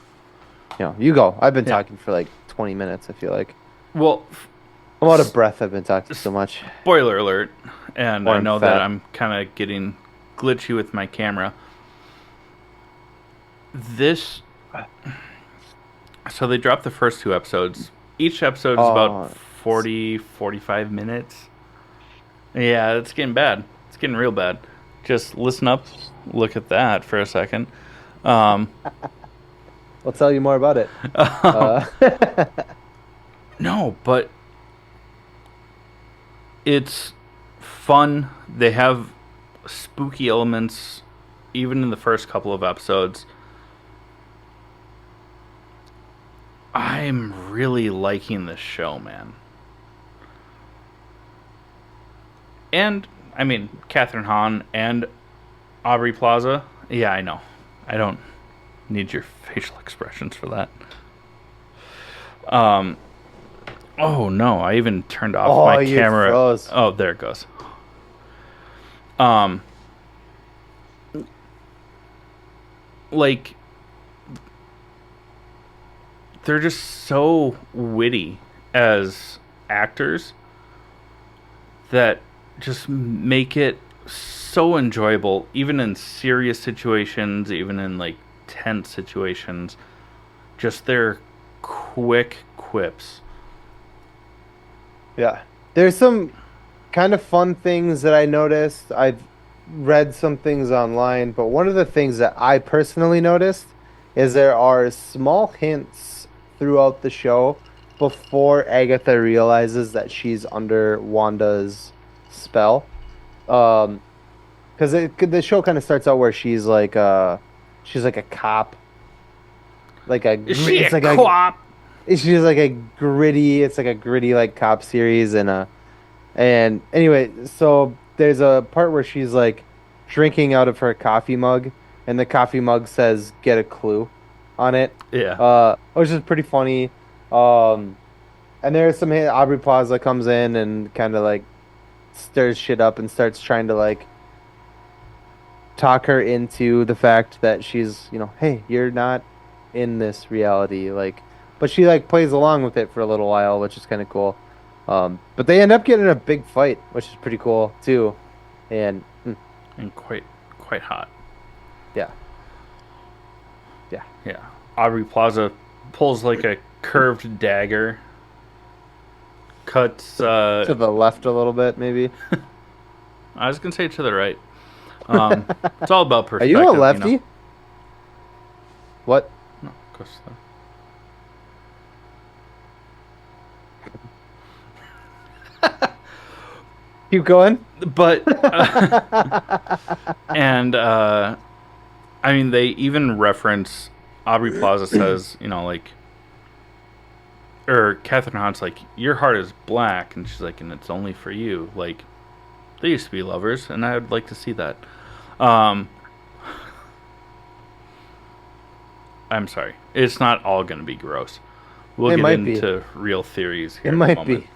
You go. I've been Yeah. talking for like 20 minutes. I feel like Well, I'm out of breath. I've been talking so much. spoiler alert, and Or I I'm know that fat. I'm kind of getting glitchy with my camera. This. So they dropped the first 2 episodes. Each episode is about Oh, 40, 45 minutes. Yeah, it's getting bad. It's getting real bad. Just listen up, look at that for a second. Um, I'll tell you more about it. Uh, no, but it's fun. They have spooky elements, even in the first couple of episodes. I'm really liking this show, man. And, I mean, Catherine Hahn and Aubrey Plaza. Yeah, I know. I don't need your facial expressions for that. Oh no, I even turned off oh, my you camera. froze. Oh, there it goes. Um, like, they're just so witty as actors that just make it so enjoyable, even in serious situations, even in like tense situations. Just their quick quips. Yeah. There's some kind of fun things that I noticed. I've read some things online, but one of the things that I personally noticed is there are small hints throughout the show before Agatha realizes that she's under Wanda's spell. Um, because the show kind of starts out where she's like a cop, like Is she it's a like co-op? she's like a gritty, it's like a gritty like cop series and anyway, so there's a part where she's like drinking out of her coffee mug, and the coffee mug says "Get a clue" on it, Yeah. which is pretty funny. Um, and there's some Aubrey Plaza comes in and kind of like stirs shit up and starts trying to like talk her into the fact that she's, hey, you're not in this reality, like, but she like plays along with it for a little while, which is kind of cool. But they end up getting a big fight, which is pretty cool too. And And quite hot. yeah, yeah. Yeah. Aubrey Plaza pulls like a curved dagger. Cuts To the left a little bit, maybe. I was gonna say to the right. It's all about Are you perspective, a lefty? What? No, of course not. Keep going. But and I mean, they even reference Aubrey Plaza says, like, or Catherine Hahn's like, your heart is black, and she's like, and it's only for you. Like, they used to be lovers, and I would like to see that. Um, I'm sorry, it's not all going to be gross. We'll It get might be. into real theories here It in a might moment. be.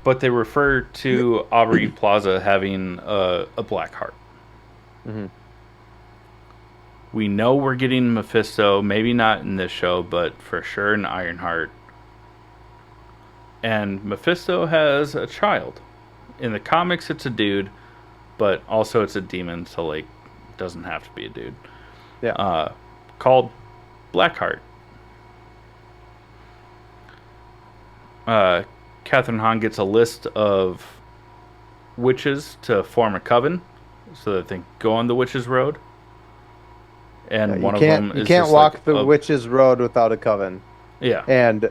But they refer to Aubrey Plaza having a black heart. Hmm. We know we're getting Mephisto, maybe not in this show, but for sure in Ironheart. And Mephisto has a child. In the comics, it's a dude, but also it's a demon, so like, doesn't have to be a dude. Yeah. Called Blackheart. Catherine Hahn gets a list of witches to form a coven so that they go on the witch's road. And You one of can't them you is can't just like walk the a witch's road without a coven. yeah, And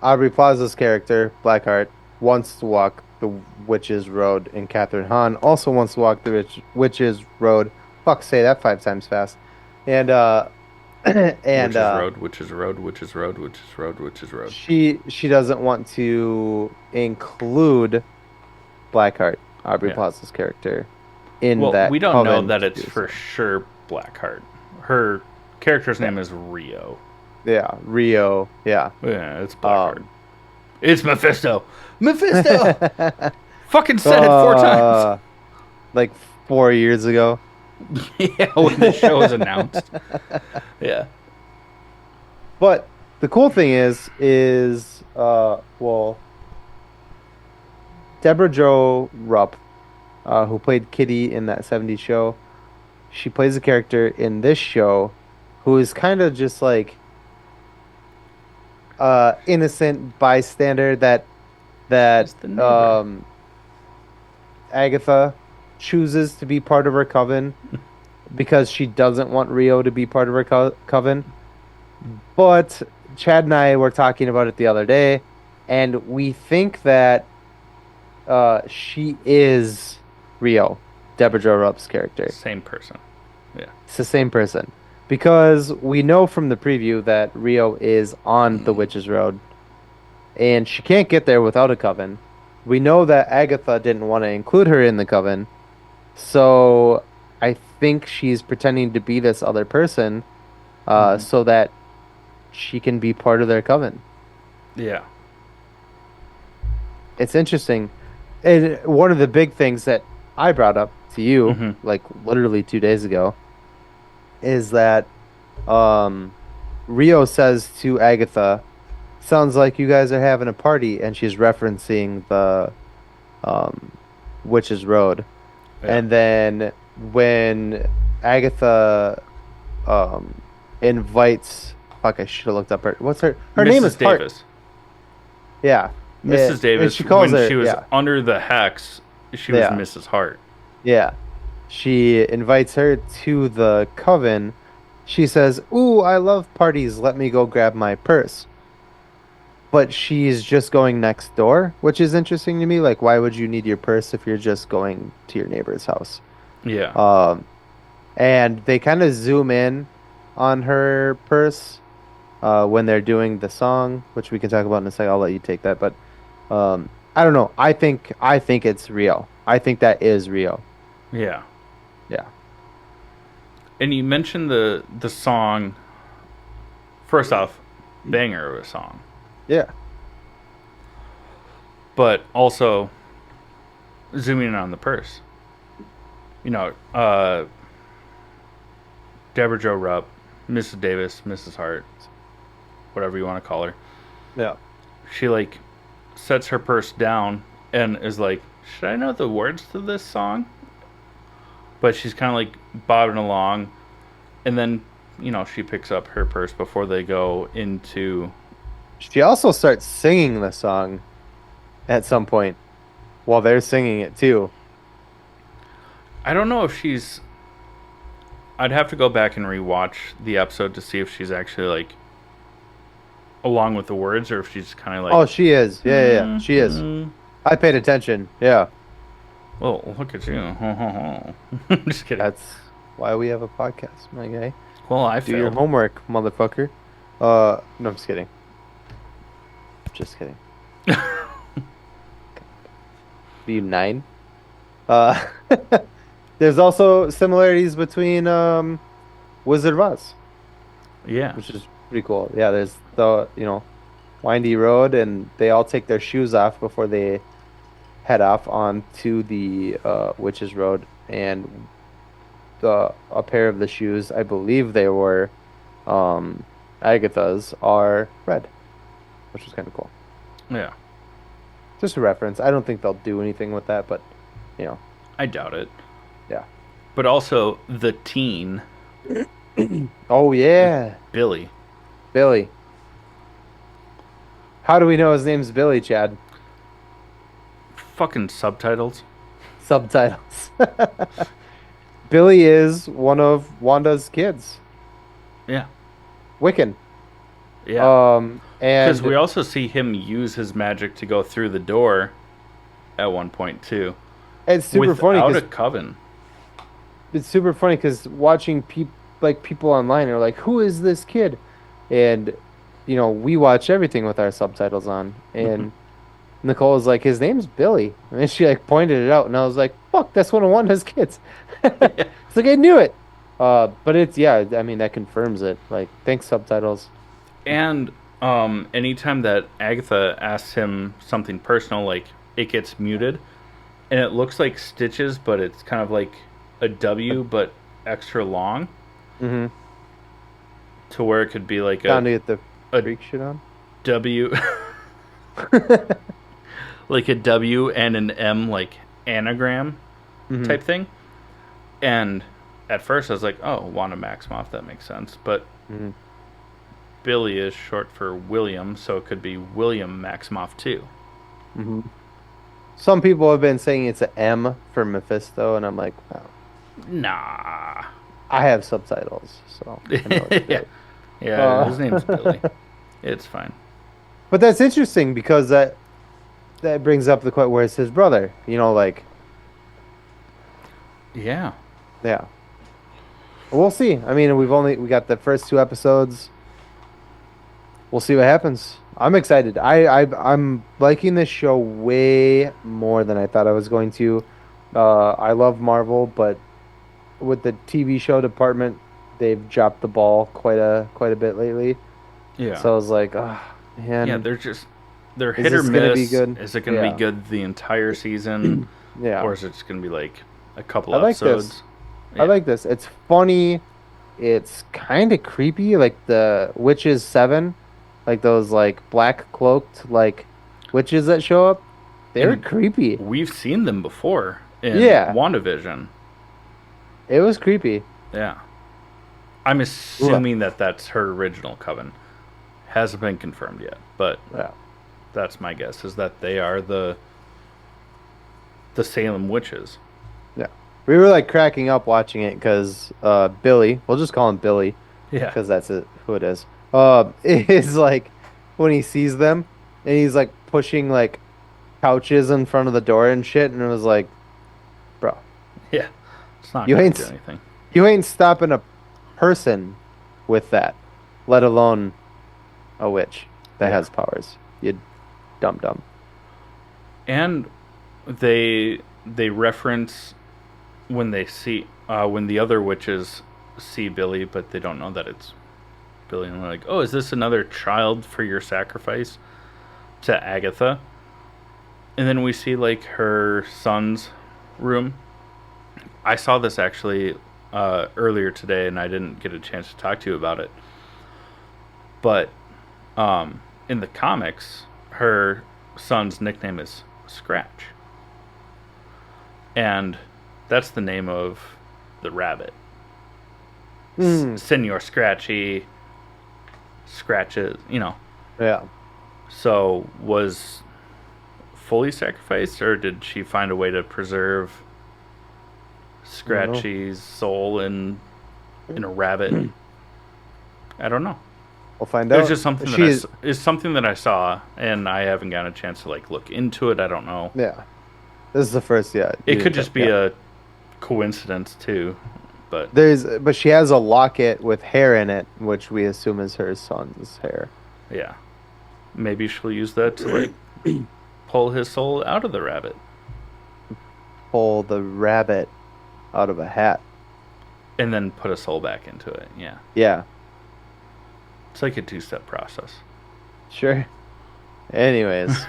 Aubrey Plaza's character, Blackheart, wants to walk the witch's road, and Catherine Hahn also wants to walk the witch's road. Fuck, say that 5 times fast. And and witch's road, witch's road, witch's road, witch's road, witch's road. she doesn't want to include Blackheart, Aubrey Yeah. Plaza's character, in Well, we that don't know coven that to it's do for so. sure Blackheart. Her character's Yeah, name is Rio. yeah, Rio, yeah. Yeah, it's Blackheart. Um, It's Mephisto. Mephisto. uh, Fucking said it 4 times. like 4 years ago. Yeah, when the show was announced. Yeah. But the cool thing is, Deborah Jo Rupp, who played Kitty in that '70s show, she plays a character in this show who is kind of just like innocent bystander that She's the neighbor. Agatha chooses to be part of her coven because she doesn't want Rio to be part of her coven. But Chad and I were talking about it the other day, and we think that she is Rio, Deborah Jo Rupp's character. Same person. Yeah. It's the same person. Because we know from the preview that Rio is on the Witch's Road, and she can't get there without a coven. We know that Agatha didn't want to include her in the coven, so I think she's pretending to be this other person, Mm-hmm. so that she can be part of their coven. Yeah. It's interesting. And one of the big things that I brought up to you, Mm-hmm. like literally 2 days ago, is that Rio says to Agatha, "Sounds like you guys are having a party," and she's referencing the um, Witch's Road. Yeah. And then when Agatha um, invites, fuck, I should have looked up her name is Mrs. Hart. Davis. Yeah. Mrs. And Davis, she calls when her, she was yeah, under the hex, she was yeah, Mrs. Hart. yeah. She invites her to the coven. She says, "Ooh, I love parties. Let me go grab my purse." But she's just going next door, which is interesting to me. Like, why would you need your purse if you're just going to your neighbor's house? Yeah. Um, and they kind of zoom in on her purse when they're doing the song, which we can talk about in a second. I'll let you take that, but I don't know. I think it's Rio. I think that is Rio. Yeah. Yeah. And you mentioned the song. First off, banger of a song. Yeah. But also zooming in on the purse. You know, Deborah Jo Rupp, Mrs. Davis, Mrs. Hart, whatever you want to call her. Yeah. She like sets her purse down and is like, "Should I know the words to this song?" But she's kind of like bobbing along, and then she picks up her purse before they go into. She also starts singing the song at some point while they're singing it too. I don't know if she's. I'd have to go back and rewatch the episode to see if she's actually like along with the words, or if she's kind of like. Oh, she is. Yeah, yeah, yeah. She is. I paid attention. Yeah. Well, look at you. I'm just kidding. That's why we have a podcast, my guy. Well, I Do your failed. homework, motherfucker. No, I'm just kidding. Just kidding. Be 9. Uh, there's also similarities between Wizard of Oz, Yeah. which is pretty cool. Yeah, there's the windy road, and they all take their shoes off before they head off onto the Witch's Road, and a pair of the shoes, I believe they were Agatha's, are red, which is kind of cool. Yeah. Just a reference. I don't think they'll do anything with that, but I doubt it. yeah. But also the teen, Oh yeah, Billy. Billy. How do we know his name's Billy, Chad? Fucking subtitles. Subtitles. Billy is one of Wanda's kids, Yeah. Wiccan. Yeah. Because we And also see him use his magic to go through the door at one point too, it's super funny without a because coven. watching people online are like, "Who is this kid?" And we watch everything with our subtitles on, and Nicole was like, "His name's Billy," and then she like pointed it out, and I was like, "Fuck, that's one of Wanda's kids." Yeah. It's like I knew it. But it's yeah, I mean that confirms it. Like, thanks subtitles. And anytime that Agatha asks him something personal, like it gets muted, and it looks like stitches, but it's kind of like a W, but extra long, Mm-hmm. to where it could be like Down to get the a freak shit on. W, like a W and an M, like anagram Hmm. type thing. And at first I was like, oh, Wanda Maximoff, that makes sense. But Hmm. Billy is short for William, so it could be William Maximoff too. Hmm. Some people have been saying it's a M for Mephisto, and I'm like, wow. Nah. I have subtitles, so I know it's Yeah. Billy. Yeah, his name's Uh, Billy. It's fine. but that's interesting because that brings up the question, where's his brother? Like, Yeah. yeah. We'll see. I mean, we got the first two episodes. We'll see what happens. I'm excited. I'm liking this show way more than I thought I was going to. I love Marvel, but with the TV show department, they've dropped the ball quite a bit lately. Yeah. So I was like, oh, Yeah, man, they're is hit or this gonna be miss. good? Is it going to be Yeah. good the entire season, Yeah. or is it just going to be like a couple I like this. episodes? I Yeah. like this. It's funny. It's kind of creepy, like the Witches 7, like those like black cloaked like witches that show up. They're And creepy. we've seen them before in Yeah, WandaVision. it was creepy. Yeah. I'm Ugh. assuming that that's her original coven. Hasn't been confirmed yet, but Yeah. that's my guess is that they are the Salem witches. Yeah. We were like cracking up watching it because Billy, we'll just call him Billy Yeah. because that's who it is. Is like when he sees them and he's like pushing like couches in front of the door and shit, and it was like, bro, Yeah. It's not you going to do ain't anything. you ain't stopping a person with that, let alone a witch that Yeah. has powers. You dumb dumb. And they reference when they see when the other witches see Billy, but they don't know that it's Billy, and they're like, "Oh, is this another child for your sacrifice to Agatha?" And then we see like her son's room. I saw this actually earlier today, and I didn't get a chance to talk to you about it. But in the comics, her son's nickname is Scratch, and that's the name of the rabbit. Mm, Senor Scratchy scratches, yeah. So was fully sacrificed, or did she find a way to preserve I don't know. Scratchy's soul in a rabbit? I don't know. We'll find It was out. just something that She's is something that I saw, and I haven't gotten a chance to like look into it. I don't know. yeah. This is the first. Yeah. It could just be Yeah. a coincidence too, but But she has a locket with hair in it, which we assume is her son's hair. yeah, maybe she'll use that to like pull his soul out of the rabbit. Pull the rabbit out of a hat. And then put a soul back into it. Yeah. Yeah. It's like a two-step process. Sure. Anyways,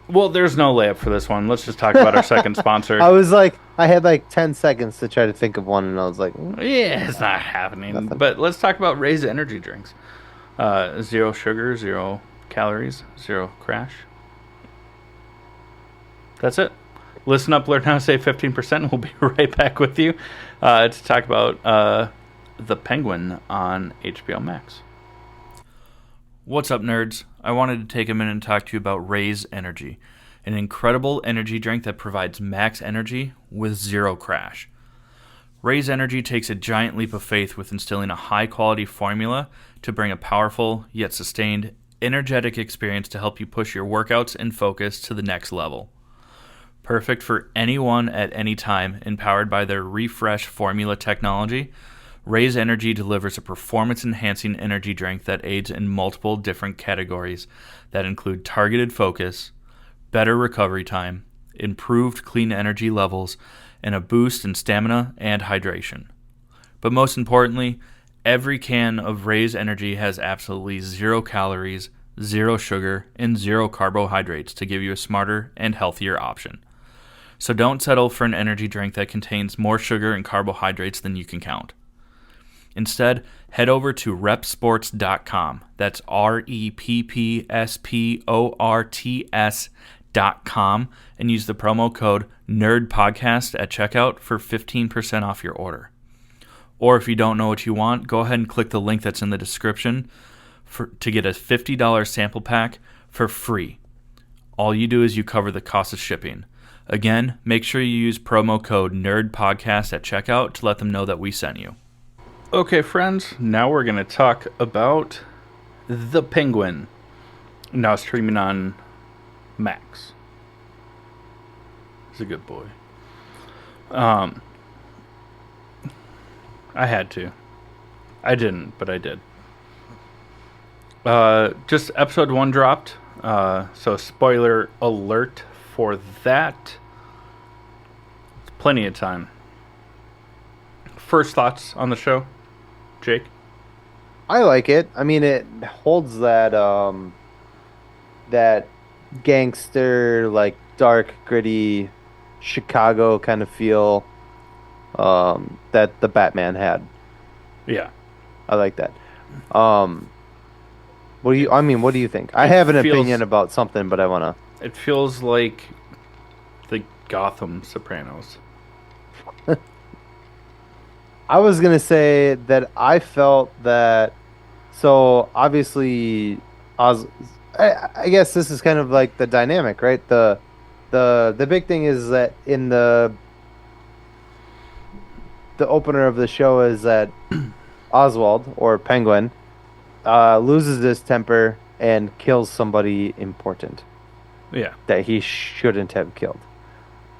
Well, there's no layup for this one. Let's just talk about our second sponsor. I was like, I had like 10 seconds to try to think of one, and I was like, Yeah, it's not happening. nothing. But let's talk about Ray's energy drinks. Zero sugar, 0 calories, 0 crash. That's it. Listen up, learn how to save 15%. We'll be right back with you to talk about The Penguin on HBO Max. What's up, nerds? I wanted to take a minute and talk to you about Ray's Energy. an incredible energy drink that provides max energy with zero crash. Raise Energy takes a giant leap of faith with instilling a high-quality formula to bring a powerful, yet sustained, energetic experience to help you push your workouts and focus to the next level. Perfect for anyone at any time, and powered by their Refresh formula technology, Raise Energy delivers a performance-enhancing energy drink that aids in multiple different categories that include targeted focus, better recovery time, improved clean energy levels, and a boost in stamina and hydration. But most importantly, every can of Raise Energy has absolutely 0 calories, 0 sugar, and 0 carbohydrates to give you a smarter and healthier option. So don't settle for an energy drink that contains more sugar and carbohydrates than you can count. Instead, head over to repsports.com. That's REPPSPORTS.com and use the promo code NERDPODCAST at checkout for 15% off your order. Or if you don't know what you want, go ahead and click the link that's in the description to get a $50 sample pack for free. All you do is you cover the cost of shipping. Again, make sure you use promo code NERDPODCAST at checkout to let them know that we sent you. Okay, friends, now we're going to talk about The Penguin, now streaming on Max. He's a good boy. I had to. I didn't, but I did. Just episode 1 dropped, so spoiler alert for that. It's plenty of time. First thoughts on the show, Jake? I like it. I mean, it holds that that gangster, like dark, gritty Chicago kind of feel that the Batman had. Yeah. I like that. What do you think? I have an opinion about something, but I want to. It feels like the Gotham Sopranos. I was going to say that I felt that, so obviously, I guess this is kind of like the dynamic, right? The big thing is that in the opener of the show is that Oswald, or Penguin, loses his temper and kills somebody important. Yeah. That he shouldn't have killed.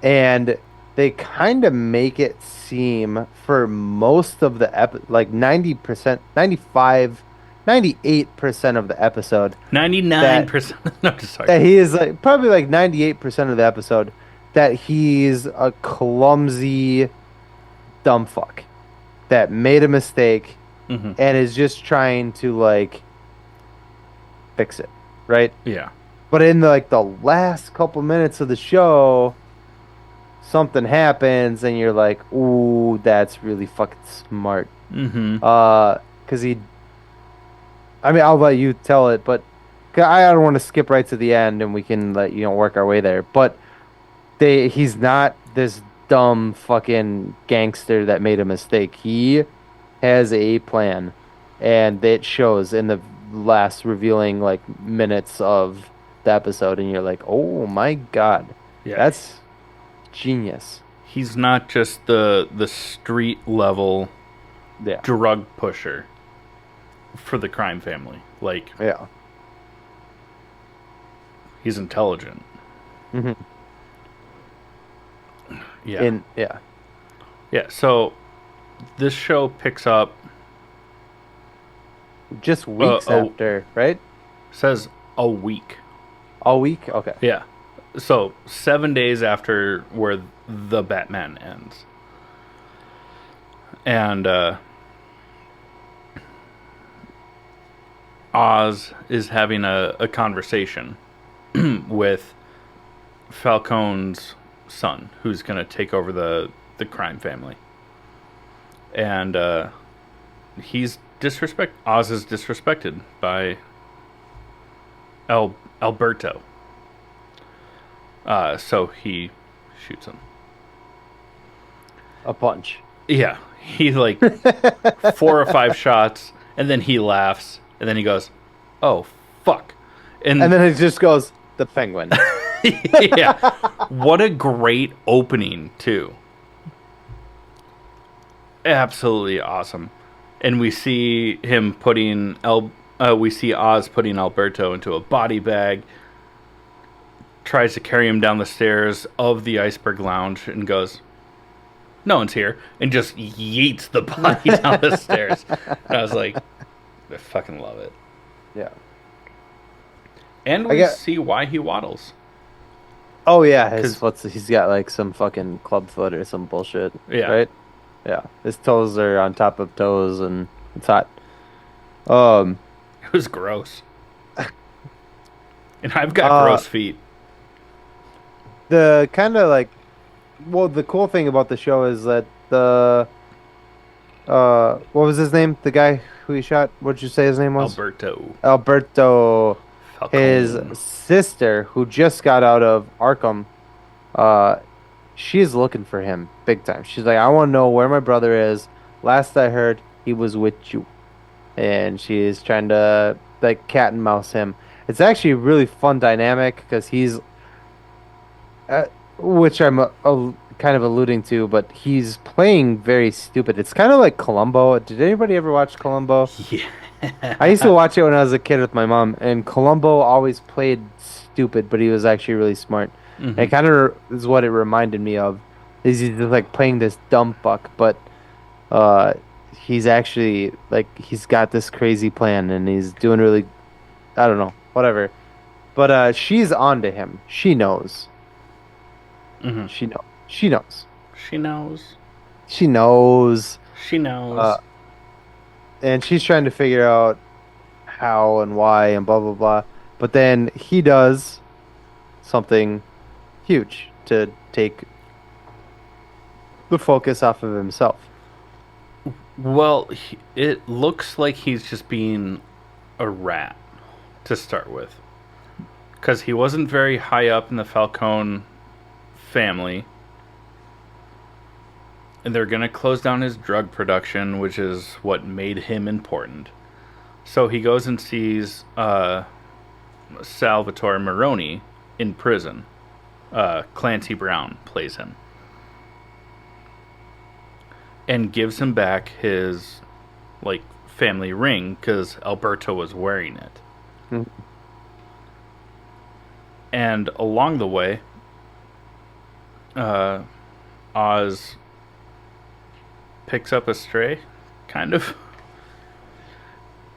And they kind of make it seem for most of the like 90%, 95, 98% of the episode. 99%. No, sorry. That he is like probably like 98% of the episode that he's a clumsy dumb fuck that made a mistake and is just trying to like fix it, right? Yeah. But in the last couple minutes of the show, something happens and you're like, ooh, that's really fucking smart. Because I'll let you tell it, but I don't want to skip right to the end and we can work our way there. But he's not this dumb fucking gangster that made a mistake. He has a plan, and it shows in the last revealing minutes of the episode, and you're like, oh my god, yeah, that's genius. He's not just the street level drug pusher for the crime family. Yeah, he's intelligent. Yeah. Yeah, so this show picks up just weeks after, right? Says a week. A week? Okay. Yeah. So 7 days after where the Batman ends. And Oz is having a conversation with Falcone's son, who's going to take over the crime family. And Oz is disrespected by Alberto. So he shoots him. A punch. Yeah. He 4 or 5 shots, and then he laughs, and then he goes, oh, fuck. And then it just goes, the Penguin. Yeah. What a great opening, too. Absolutely awesome. And we see him putting we see Oz putting Alberto into a body bag, tries to carry him down the stairs of the iceberg lounge and goes, "No one's here," and just yeets the body down the stairs. And I was like, I fucking love it. Yeah. And I we get. see why he waddles. Oh yeah, his Cause foot's he's got like some fucking club foot or some bullshit, yeah, right? Yeah. His toes are on top of toes and it's hot. Um it was gross. And I've got uh gross feet. the kind of like well the cool thing about the show is that the what was his name? The guy who he shot, what'd you say his name was? Alberto Alberto. His Falcone. sister, who just got out of Arkham, uh, she's looking for him big time. She's like, I want to know where my brother is. Last I heard, he was with you. And she's trying to like cat and mouse him. It's actually a really fun dynamic because he's, which I'm kind of alluding to, but he's playing very stupid. It's kind of like Columbo. Did anybody ever watch Columbo? Yeah. I used to watch it when I was a kid with my mom, and Columbo always played stupid, but he was actually really smart. And Hmm. it kind of is what it reminded me of. Is he's just like playing this dumb fuck, but uh, he's actually like he's got this crazy plan, and he's doing really, I don't know, whatever. But she's on to him. She knows. Hmm. She know. She knows. She knows. She knows. She Uh, knows. and she's trying to figure out how and why and blah blah blah. But then he does something huge to take the focus off of himself. Well, it looks like he's just being a rat to start with. Because he wasn't very high up in the Falcone family. And they're going to close down his drug production, which is what made him important. So he goes and sees Salvatore Maroni in prison. Clancy Brown plays him. And gives him back his like family ring because Alberto was wearing it. Mm. And along the way, uh, Oz picks up a stray, kind of.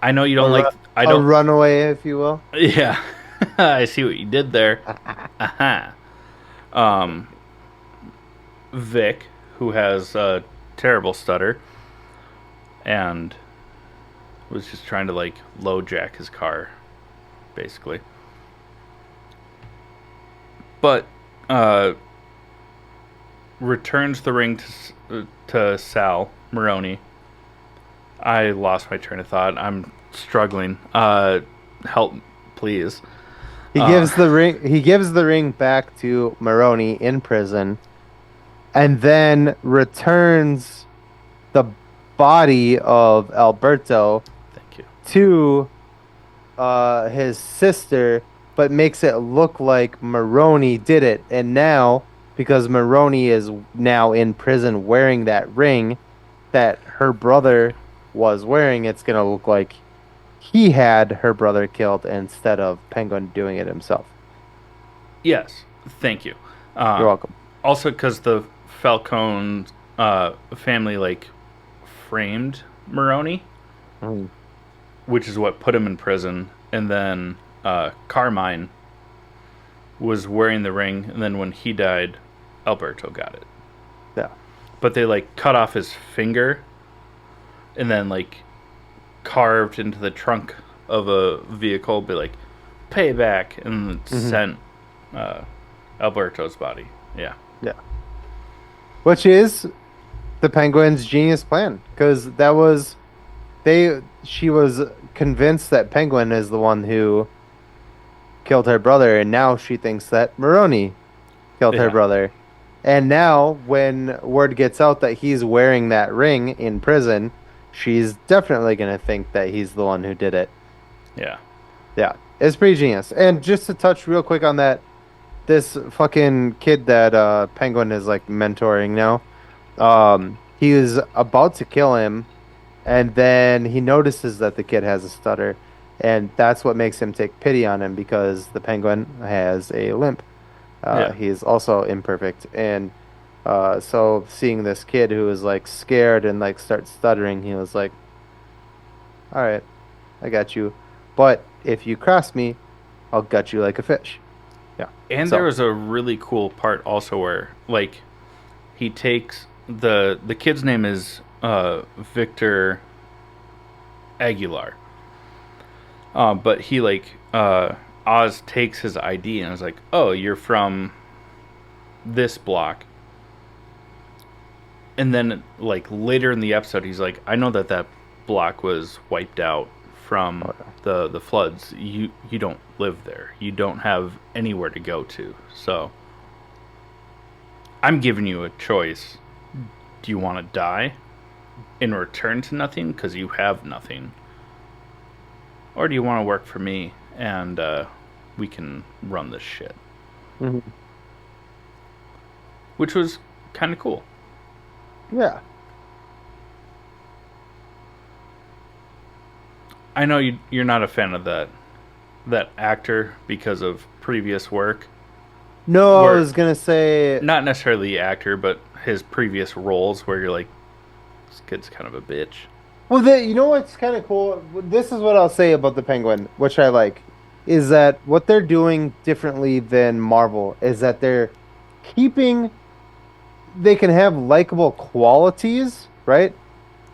I know you don't like. I A don't. runaway, if you will. Yeah, I see what you did there. Aha. Um, Vic, who has a terrible stutter, and was just trying to like low jack his car, basically. But uh, returns the ring to Sal Maroni. I lost my train of thought. I'm struggling. Help, please. He gives the ring. He gives the ring back to Maroni in prison, and then returns the body of Alberto Thank you. to his sister, but makes it look like Maroni did it. And now, because Maroni is now in prison wearing that ring that her brother was wearing, it's gonna look like he had her brother killed instead of Penguin doing it himself. Yes, thank you. You're welcome. Also, because the Falcone family like framed Maroni, Mm. which is what put him in prison, and then Carmine was wearing the ring, and then when he died, Alberto got it. Yeah. But they like cut off his finger, and then like carved into the trunk of a vehicle, be like payback, and Hmm. sent uh, Alberto's body. Yeah. Yeah. Which is the Penguin's genius plan, because that was she was convinced that Penguin is the one who killed her brother, and now she thinks that Maroni killed her Yeah. brother. And now, when word gets out that he's wearing that ring in prison, she's definitely going to think that he's the one who did it. Yeah. Yeah, it's pretty genius. And just to touch real quick on that, this fucking kid that Penguin is like mentoring now. He is about to kill him, and then he notices that the kid has a stutter, and that's what makes him take pity on him because the Penguin has a limp. Yeah. He is also imperfect, and so seeing this kid who is like scared and like starts stuttering, he was like, "All right, I got you, but if you cross me, I'll gut you like a fish." Yeah. And there So, was a really cool part also where like he takes the kid's name is Victor Aguilar. But he like Oz takes his ID and is like, "Oh, you're from this block." And then like later in the episode, he's like, "I know that block was wiped out from oh, the floods. You don't live there. You don't have anywhere to go to. So I'm giving you a choice. Do you want to die in return to nothing because you have nothing, or do you want to work for me and we can run this shit?" mhm. Which was kind of cool. Yeah. I know you're not a fan of that actor because of previous work, No, I where was gonna say, not necessarily the actor, but his previous roles, where you're like, this kid's kind of a bitch. well, you know what's kind of cool? This is what I'll say about the Penguin, which I like, is that what they're doing differently than Marvel is that keeping, they can have likable qualities, right?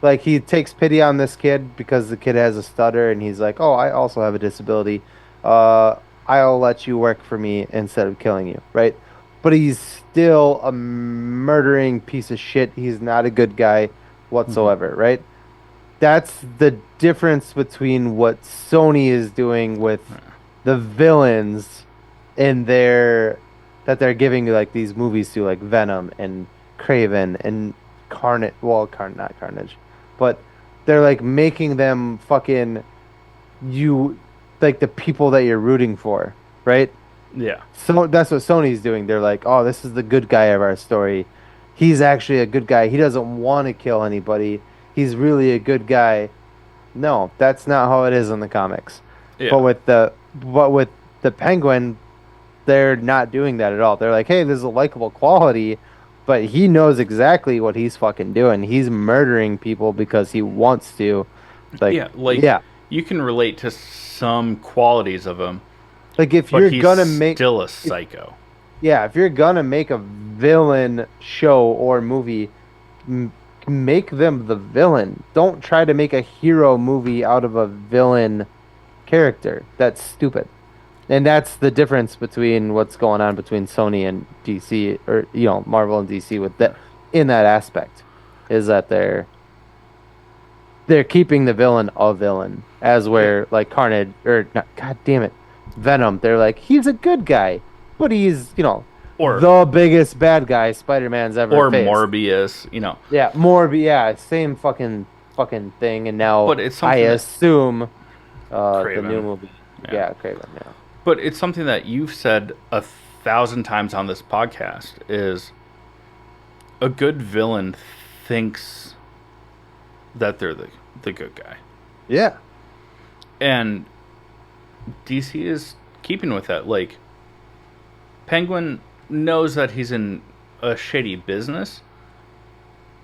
Like he takes pity on this kid because the kid has a stutter and he's like, "Oh, I also have a disability. Uh, I'll let you work for me instead of killing you," right? But he's still a murdering piece of shit. He's not a good guy Mm-hmm. whatsoever, right? That's the difference between what Sony is doing with the villains in their that they're giving like these movies to like Venom and Craven and Carnage, well, not Carnage, but they're like making them fucking you like the people that you're rooting for, right? Yeah, So that's what Sony's doing. They're like, "Oh, this is the good guy of our story. He's actually a good guy. He doesn't want to kill anybody. He's really a good guy." No, that's not how it is in the comics. But yeah, with the Penguin, they're not doing that at all. They're like, "Hey, there's a likable quality, but he knows exactly what he's fucking doing. He's murdering people because he wants to." Like, yeah. Like yeah. you can relate to some qualities of him, Like if but you're he's gonna make still a if psycho. yeah, if you're gonna make a villain show or movie, m make them the villain. Don't try to make a hero movie out of a villain character. That's stupid. And that's the difference between what's going on between Sony and DC, or Marvel and DC with that in that aspect, is that they're keeping the villain a villain, as Yeah, where like Carnage or not, God damn it, Venom. They're like he's a good guy, but he's or the biggest bad guy Spider-Man's ever or faced. Morbius, you know. Yeah, more, but yeah, same fucking thing. And now But it's I something that assume the new Craven, movie, yeah. yeah, Craven, yeah. But it's something that you've said 1,000 times on this podcast is a good villain thinks that they're the good guy. Yeah. And DC is keeping with that. Like, Penguin knows that he's in a shady business,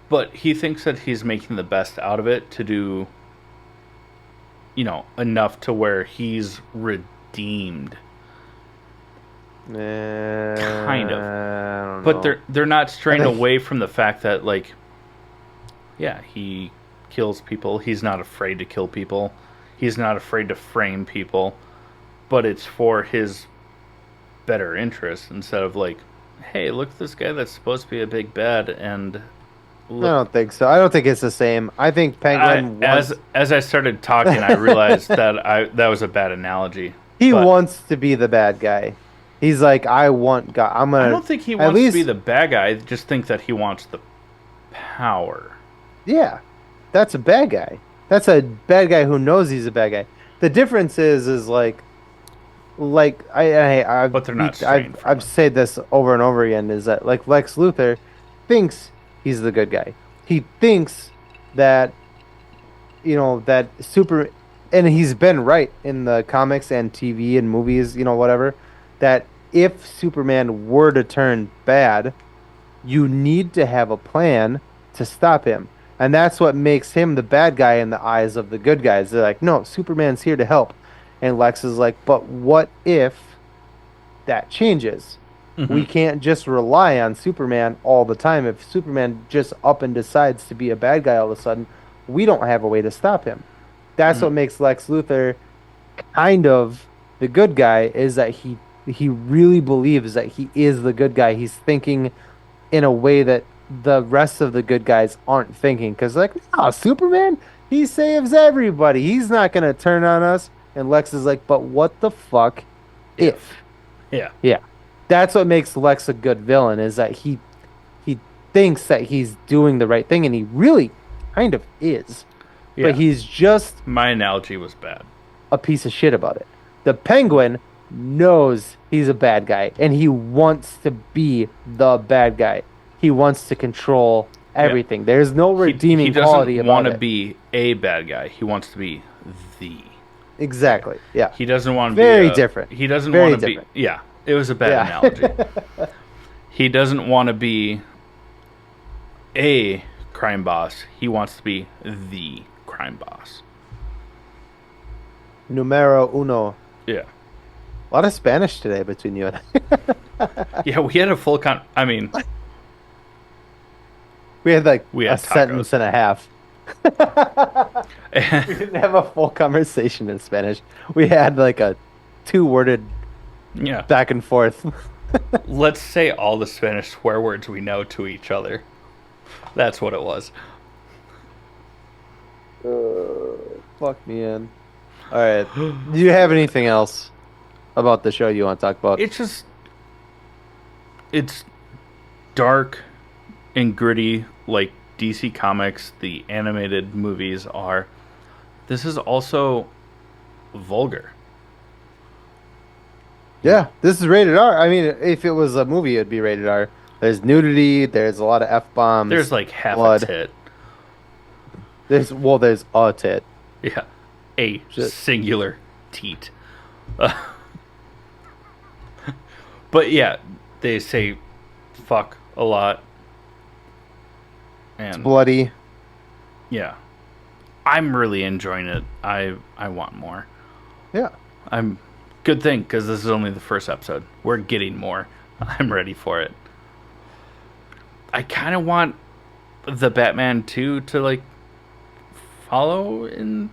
but he thinks that he's making the best out of it to do, enough to where he's redeemed. Kind of. I don't But know. they're not I straying think away from the fact that, like, yeah, he kills people. He's not afraid to kill people. He's not afraid to frame people. But it's for his better interest instead of like, hey, look at this guy that's supposed to be a big bad, and I look. don't think so. I don't think it's the same. I think I Penguin as wants as I started talking, I realized that was a bad analogy. he But wants to be the bad guy. He's like, I want God. I'm I gonna don't think he at wants to be least the bad guy. I just think that he wants the power. yeah. That's a bad guy. That's a bad guy who knows he's a bad guy. The difference is like like but they're not straying from I've it. said this over and over again is that like Lex Luthor thinks he's the good guy. He thinks that that super and he's been right in the comics and TV and movies, whatever, that if Superman were to turn bad, you need to have a plan to stop him. And that's what makes him the bad guy in the eyes of the good guys. They're like, no, Superman's here to help. And Lex is like, but what if that changes? Hmm. We can't just rely on Superman all the time. If Superman just up and decides to be a bad guy all of a sudden, we don't have a way to stop him. That's what Hmm. makes Lex Luthor kind of the good guy is that he really believes that he is the good guy. He's thinking in a way that the rest of the good guys aren't thinking. Because, like, no, Superman, he saves everybody. He's not going to turn on us. And Lex is like, but what the fuck If. if? Yeah. Yeah. That's what makes Lex a good villain is that he thinks that he's doing the right thing and he really kind of is. But Yeah. he's just My analogy was bad. a piece of shit about it. The Penguin knows he's a bad guy and he wants to be the bad guy. He wants to control Yeah. everything. There's no He redeeming quality doesn't want about to it. be a bad guy. He wants to be the. Exactly. Yeah. He doesn't want to be Very a. different. He doesn't Very want to be. different. Yeah. It was a bad Yeah. analogy. He doesn't want to be a crime boss. He wants to be the crime boss. Numero uno. Yeah. A lot of Spanish today between you and I. Yeah, we had a full I mean, We had like we a had sentence tacos. and a half. We didn't have a full conversation in Spanish. We had like a two-worded Yeah. back and forth. Let's say all the Spanish swear words we know to each other. That's what it was. Fuck me in. All right. Do you have anything else about the show you want to talk about? It's just it's dark and gritty like DC Comics, the animated movies are. This is also vulgar. Yeah, this is rated R. I mean, if it was a movie, it'd be rated R. There's nudity. There's a lot of There's F-bombs, like half a blood. tit. There's a tit. Yeah. A Shit. singular teat. But yeah, they say fuck a lot. It's And bloody. yeah. I'm really enjoying it. I want more. Yeah. I'm good thing because this is only the first episode. We're getting more. I'm ready for it. I kind of want the Batman 2 to like follow in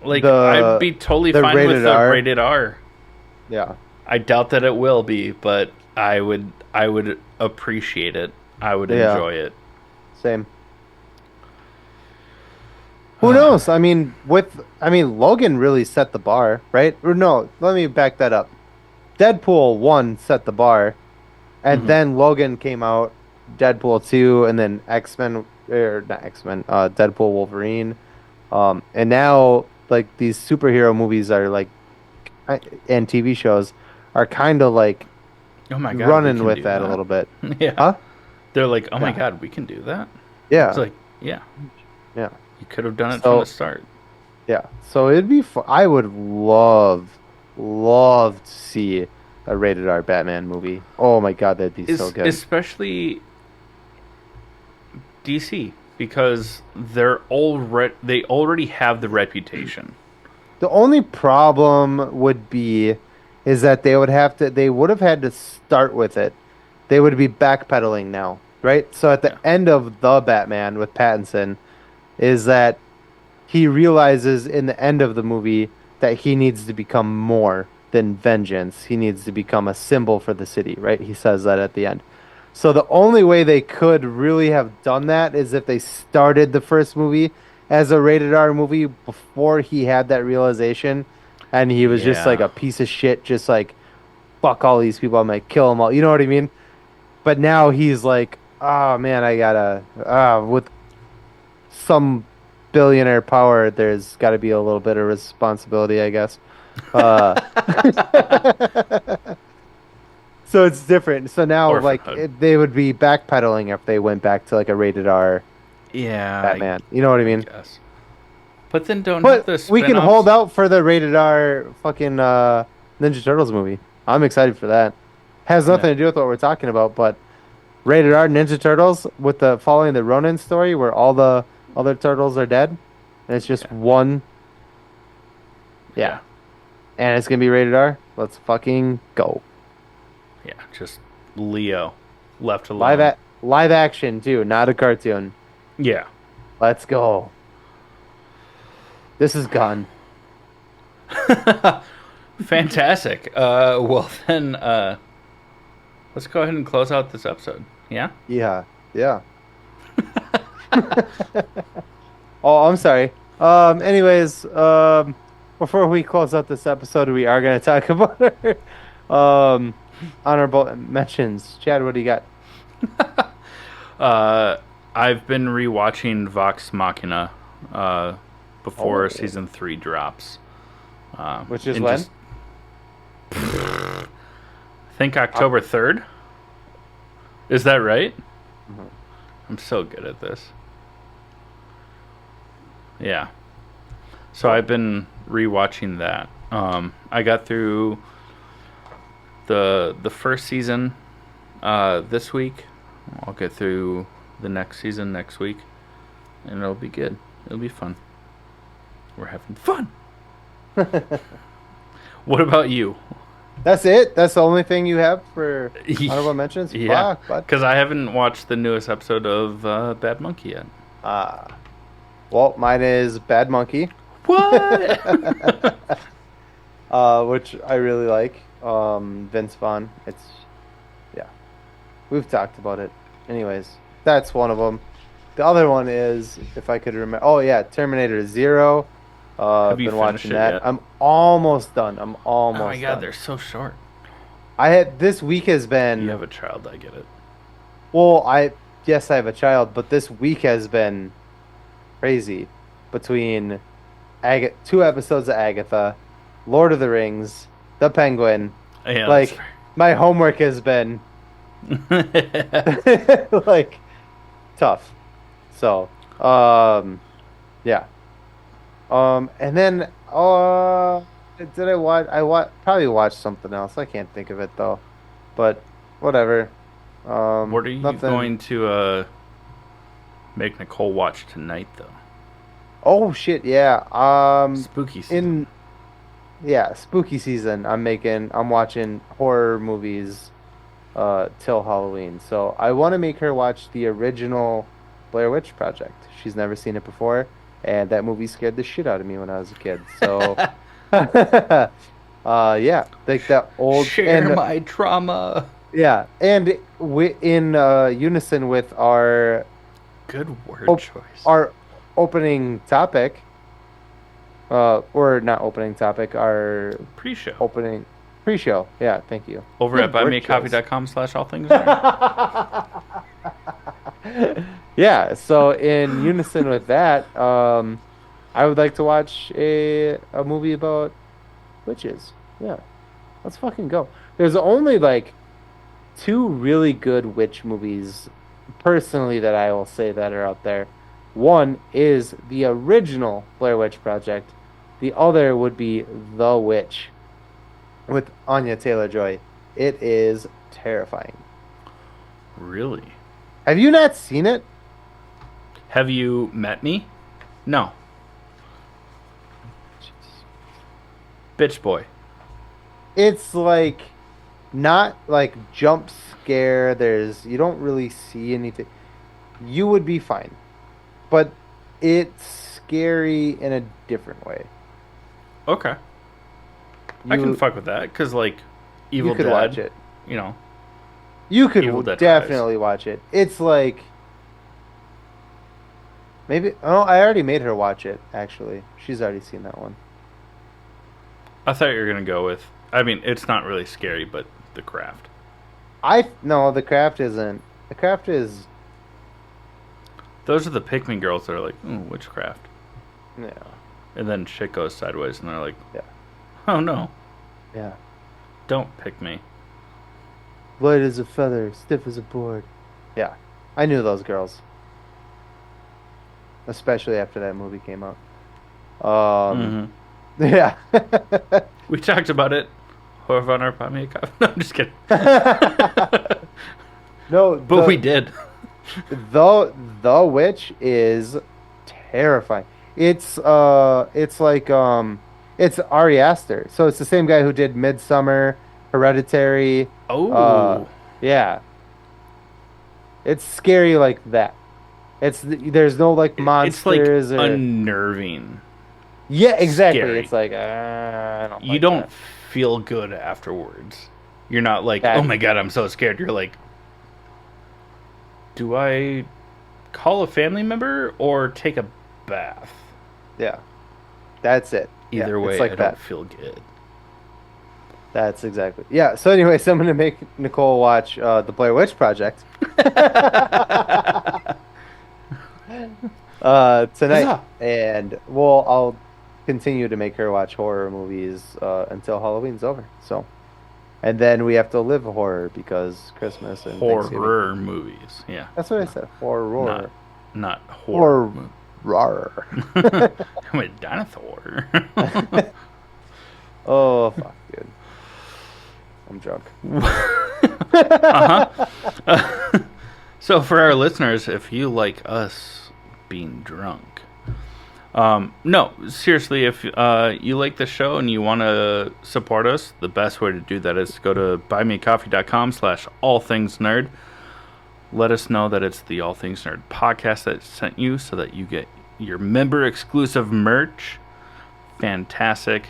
like I'd The be totally the fine with rated the R. rated R. Yeah. I doubt that it will be, but I would appreciate it. I would Yeah. enjoy it. Same. Who knows? I mean, Logan really set the bar, right? Or no, let me back that up. Deadpool 1 set the bar, and Mhm. then Logan came out, Deadpool 2, and then X-Men, or not X-Men, Deadpool Wolverine. And now, like, these superhero movies are like, and TV shows are kind of like Oh my god, we running can with do that a little bit. Yeah. Huh? They're like, "Oh my Yeah. god, we can do that?" Yeah. It's like, "Yeah, Yeah. you could have done it from So, the start." yeah. So it'd be fun. I would love to see a rated R Batman movie. Oh my God, that'd be so good. Especially DC because they already have the reputation. The only problem would be is that they would have had to start with it. They would be backpedaling now, right? So at the Yeah. end of the Batman with Pattinson is that he realizes in the end of the movie that he needs to become more than vengeance. He needs to become a symbol for the city, right? He says that at the end. So the only way they could really have done that is if they started the first movie as a rated R movie before he had that realization and he was just like Yeah. a piece of shit, just like fuck all these people, I'm gonna kill them all. You know what I mean? But now he's like, oh man, I gotta with some billionaire power, there's got to be a little bit of responsibility, I guess. Uh, so it's different. So now, like, Orphanhood. they would be backpedaling if they went back to like a rated R Yeah, Batman. You know what I I mean? guess. But then don't have But the we can hold spin-offs. out for the rated R fucking Ninja Turtles movie. I'm excited for that. Has No. nothing to do with what we're talking about, but rated R Ninja Turtles with the following the Ronin story where all the other turtles are dead and it's just Yeah. one. Yeah. Yeah. And it's gonna be rated R. Let's fucking go. Yeah. Just Leo left Live alone. at live action too, not a cartoon. Yeah. Let's go. This is gone. Fantastic. Well then, let's go ahead and close out this episode. Yeah. Yeah. Yeah. Oh, I'm sorry. Anyways, before we close out this episode, we are gonna talk about our honorable mentions. Chad, what do you got? Uh, I've been rewatching Vox Machina, uh, before Oh, season 3 drops. which is And when? just think October 3rd. Is that right? Mhm. I'm so good at this. Yeah. So Cool. I've been rewatching that. I got through the first season this week. I'll get through the next season next week, and it'll be good. It'll be fun. We're having fun. What about you? That's it. That's the only thing you have for honorable mentions. Yeah, Fuck, but because I haven't watched the newest episode of Bad Monkey yet. ah, well, mine is Bad Monkey, What? which I really like. Vince Vaughn. It's yeah, we've talked about it. Anyways, that's one of them. The other one is, if I could remember. Oh yeah, Terminator Zero. Have I've you been finished watching it that. yet? I'm almost done. I'm Oh my almost god, done. they're so short. I had this week has You been have a child, I get it. well. I yes, I have a child, but this week has been crazy between two episodes of Agatha, Lord of the Rings, The Penguin. Yeah, that's Like my homework has been fair. like tough. So, yeah. And then did I watch? Probably watched something else. I can't think of it though. But whatever. What are you Nothing. going to make Nicole watch tonight, though? Oh shit, yeah. Spooky season. In yeah, spooky season. I'm watching horror movies till Halloween. So I want to make her watch the original Blair Witch Project. She's never seen it before, and that movie scared the shit out of me when I was a kid. So yeah, like that old Share and my trauma. yeah, and we in unison with Good word op choice. our opening topic, or not opening topic, our Pre-show. opening pre-show. Yeah, thank you. Over at Good word choice. buymeacoffee.com/all things nerd. Yeah, so in unison with that, I would like to watch a movie about witches. Yeah, let's fucking go. There's only like two really good witch movies, personally, that I will say that are out there. One is the original Blair Witch Project. The other would be The Witch with Anya Taylor-Joy. It is terrifying. Really? Have you not seen it? Have you met me? No. Bitch boy. It's like not like jump scare. You don't really see anything. You would be fine, but it's scary in a different way. Okay. I can You fuck with that, because, like, you Evil could watch Dead, it. you know, You could Evil Dead Rise. definitely watch it. It's like maybe oh, I already made her watch it actually. She's already seen that one. I thought you were going to go with, I mean, it's not really scary, but The Craft. I no, The Craft isn't. The Craft is Those are the Pikmin girls that are like, ooh, witchcraft. yeah. And then shit goes sideways, and they're like, Yeah. Oh no. Yeah. Don't pick me. Light as a feather, stiff as a board. Yeah. I knew those girls, especially after that movie came out. Um, Mm-hmm. yeah. We talked about it. Whoever on our Buy Me a Coffee. No, I'm just kidding. No, But we did. the witch is terrifying. It's Ari Aster. So it's the same guy who did Midsummer, Hereditary. Uh, Oh. yeah. It's scary like that. There's no like It's like monsters or unnerving. yeah, exactly. Scary. It's like I don't You like don't that. feel good afterwards. You're not like, oh That my god, I'm so scared. You're like, do I call a family member or take a bath? yeah, that's it. Yeah, Either it's way, I like don't that. feel good. That's exactly. Yeah. So anyway, so I'm gonna make Nicole watch the Blair Witch Project tonight, Huzzah! and well, I'll continue to make her watch horror movies until Halloween's over. So, and then we have to live horror because Christmas and Thanksgiving. Horror movies. Yeah. That's what I Not said. not Horror. not horror. Horror. I'm a dinosaur. Oh fuck, dude. I'm drunk. Uh-huh. So for our listeners, if you like us being drunk, no, seriously, if you like the show and you want to support us, the best way to do that is to go to buymeacoffee.com/allthingsnerd. Let us know that it's the All Things Nerd podcast that sent you so that you get your member exclusive merch. Fantastic.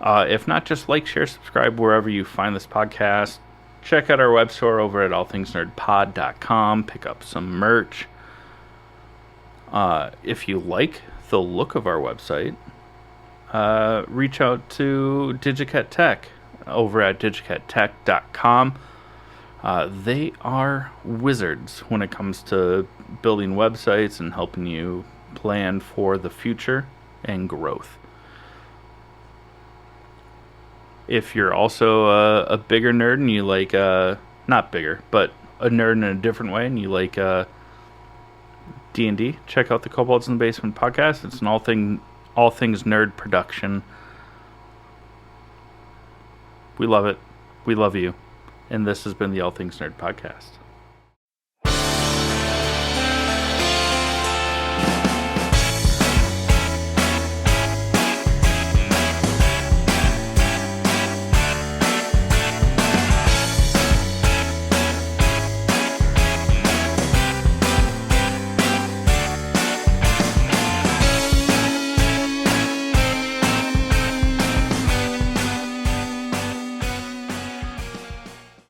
If not, just like, share, subscribe wherever you find this podcast. Check out our web store over at allthingsnerdpod.com. Pick up some merch. If you like the look of our website, reach out to Digicat Tech over at digicattech.com. They are wizards when it comes to building websites and helping you plan for the future and growth. If you're also a bigger nerd and you like, not bigger, but a nerd in a different way and you like D&D, check out the Kobolds in the Basement podcast. It's an all things nerd production. We love it. We love you. And this has been the All Things Nerd podcast.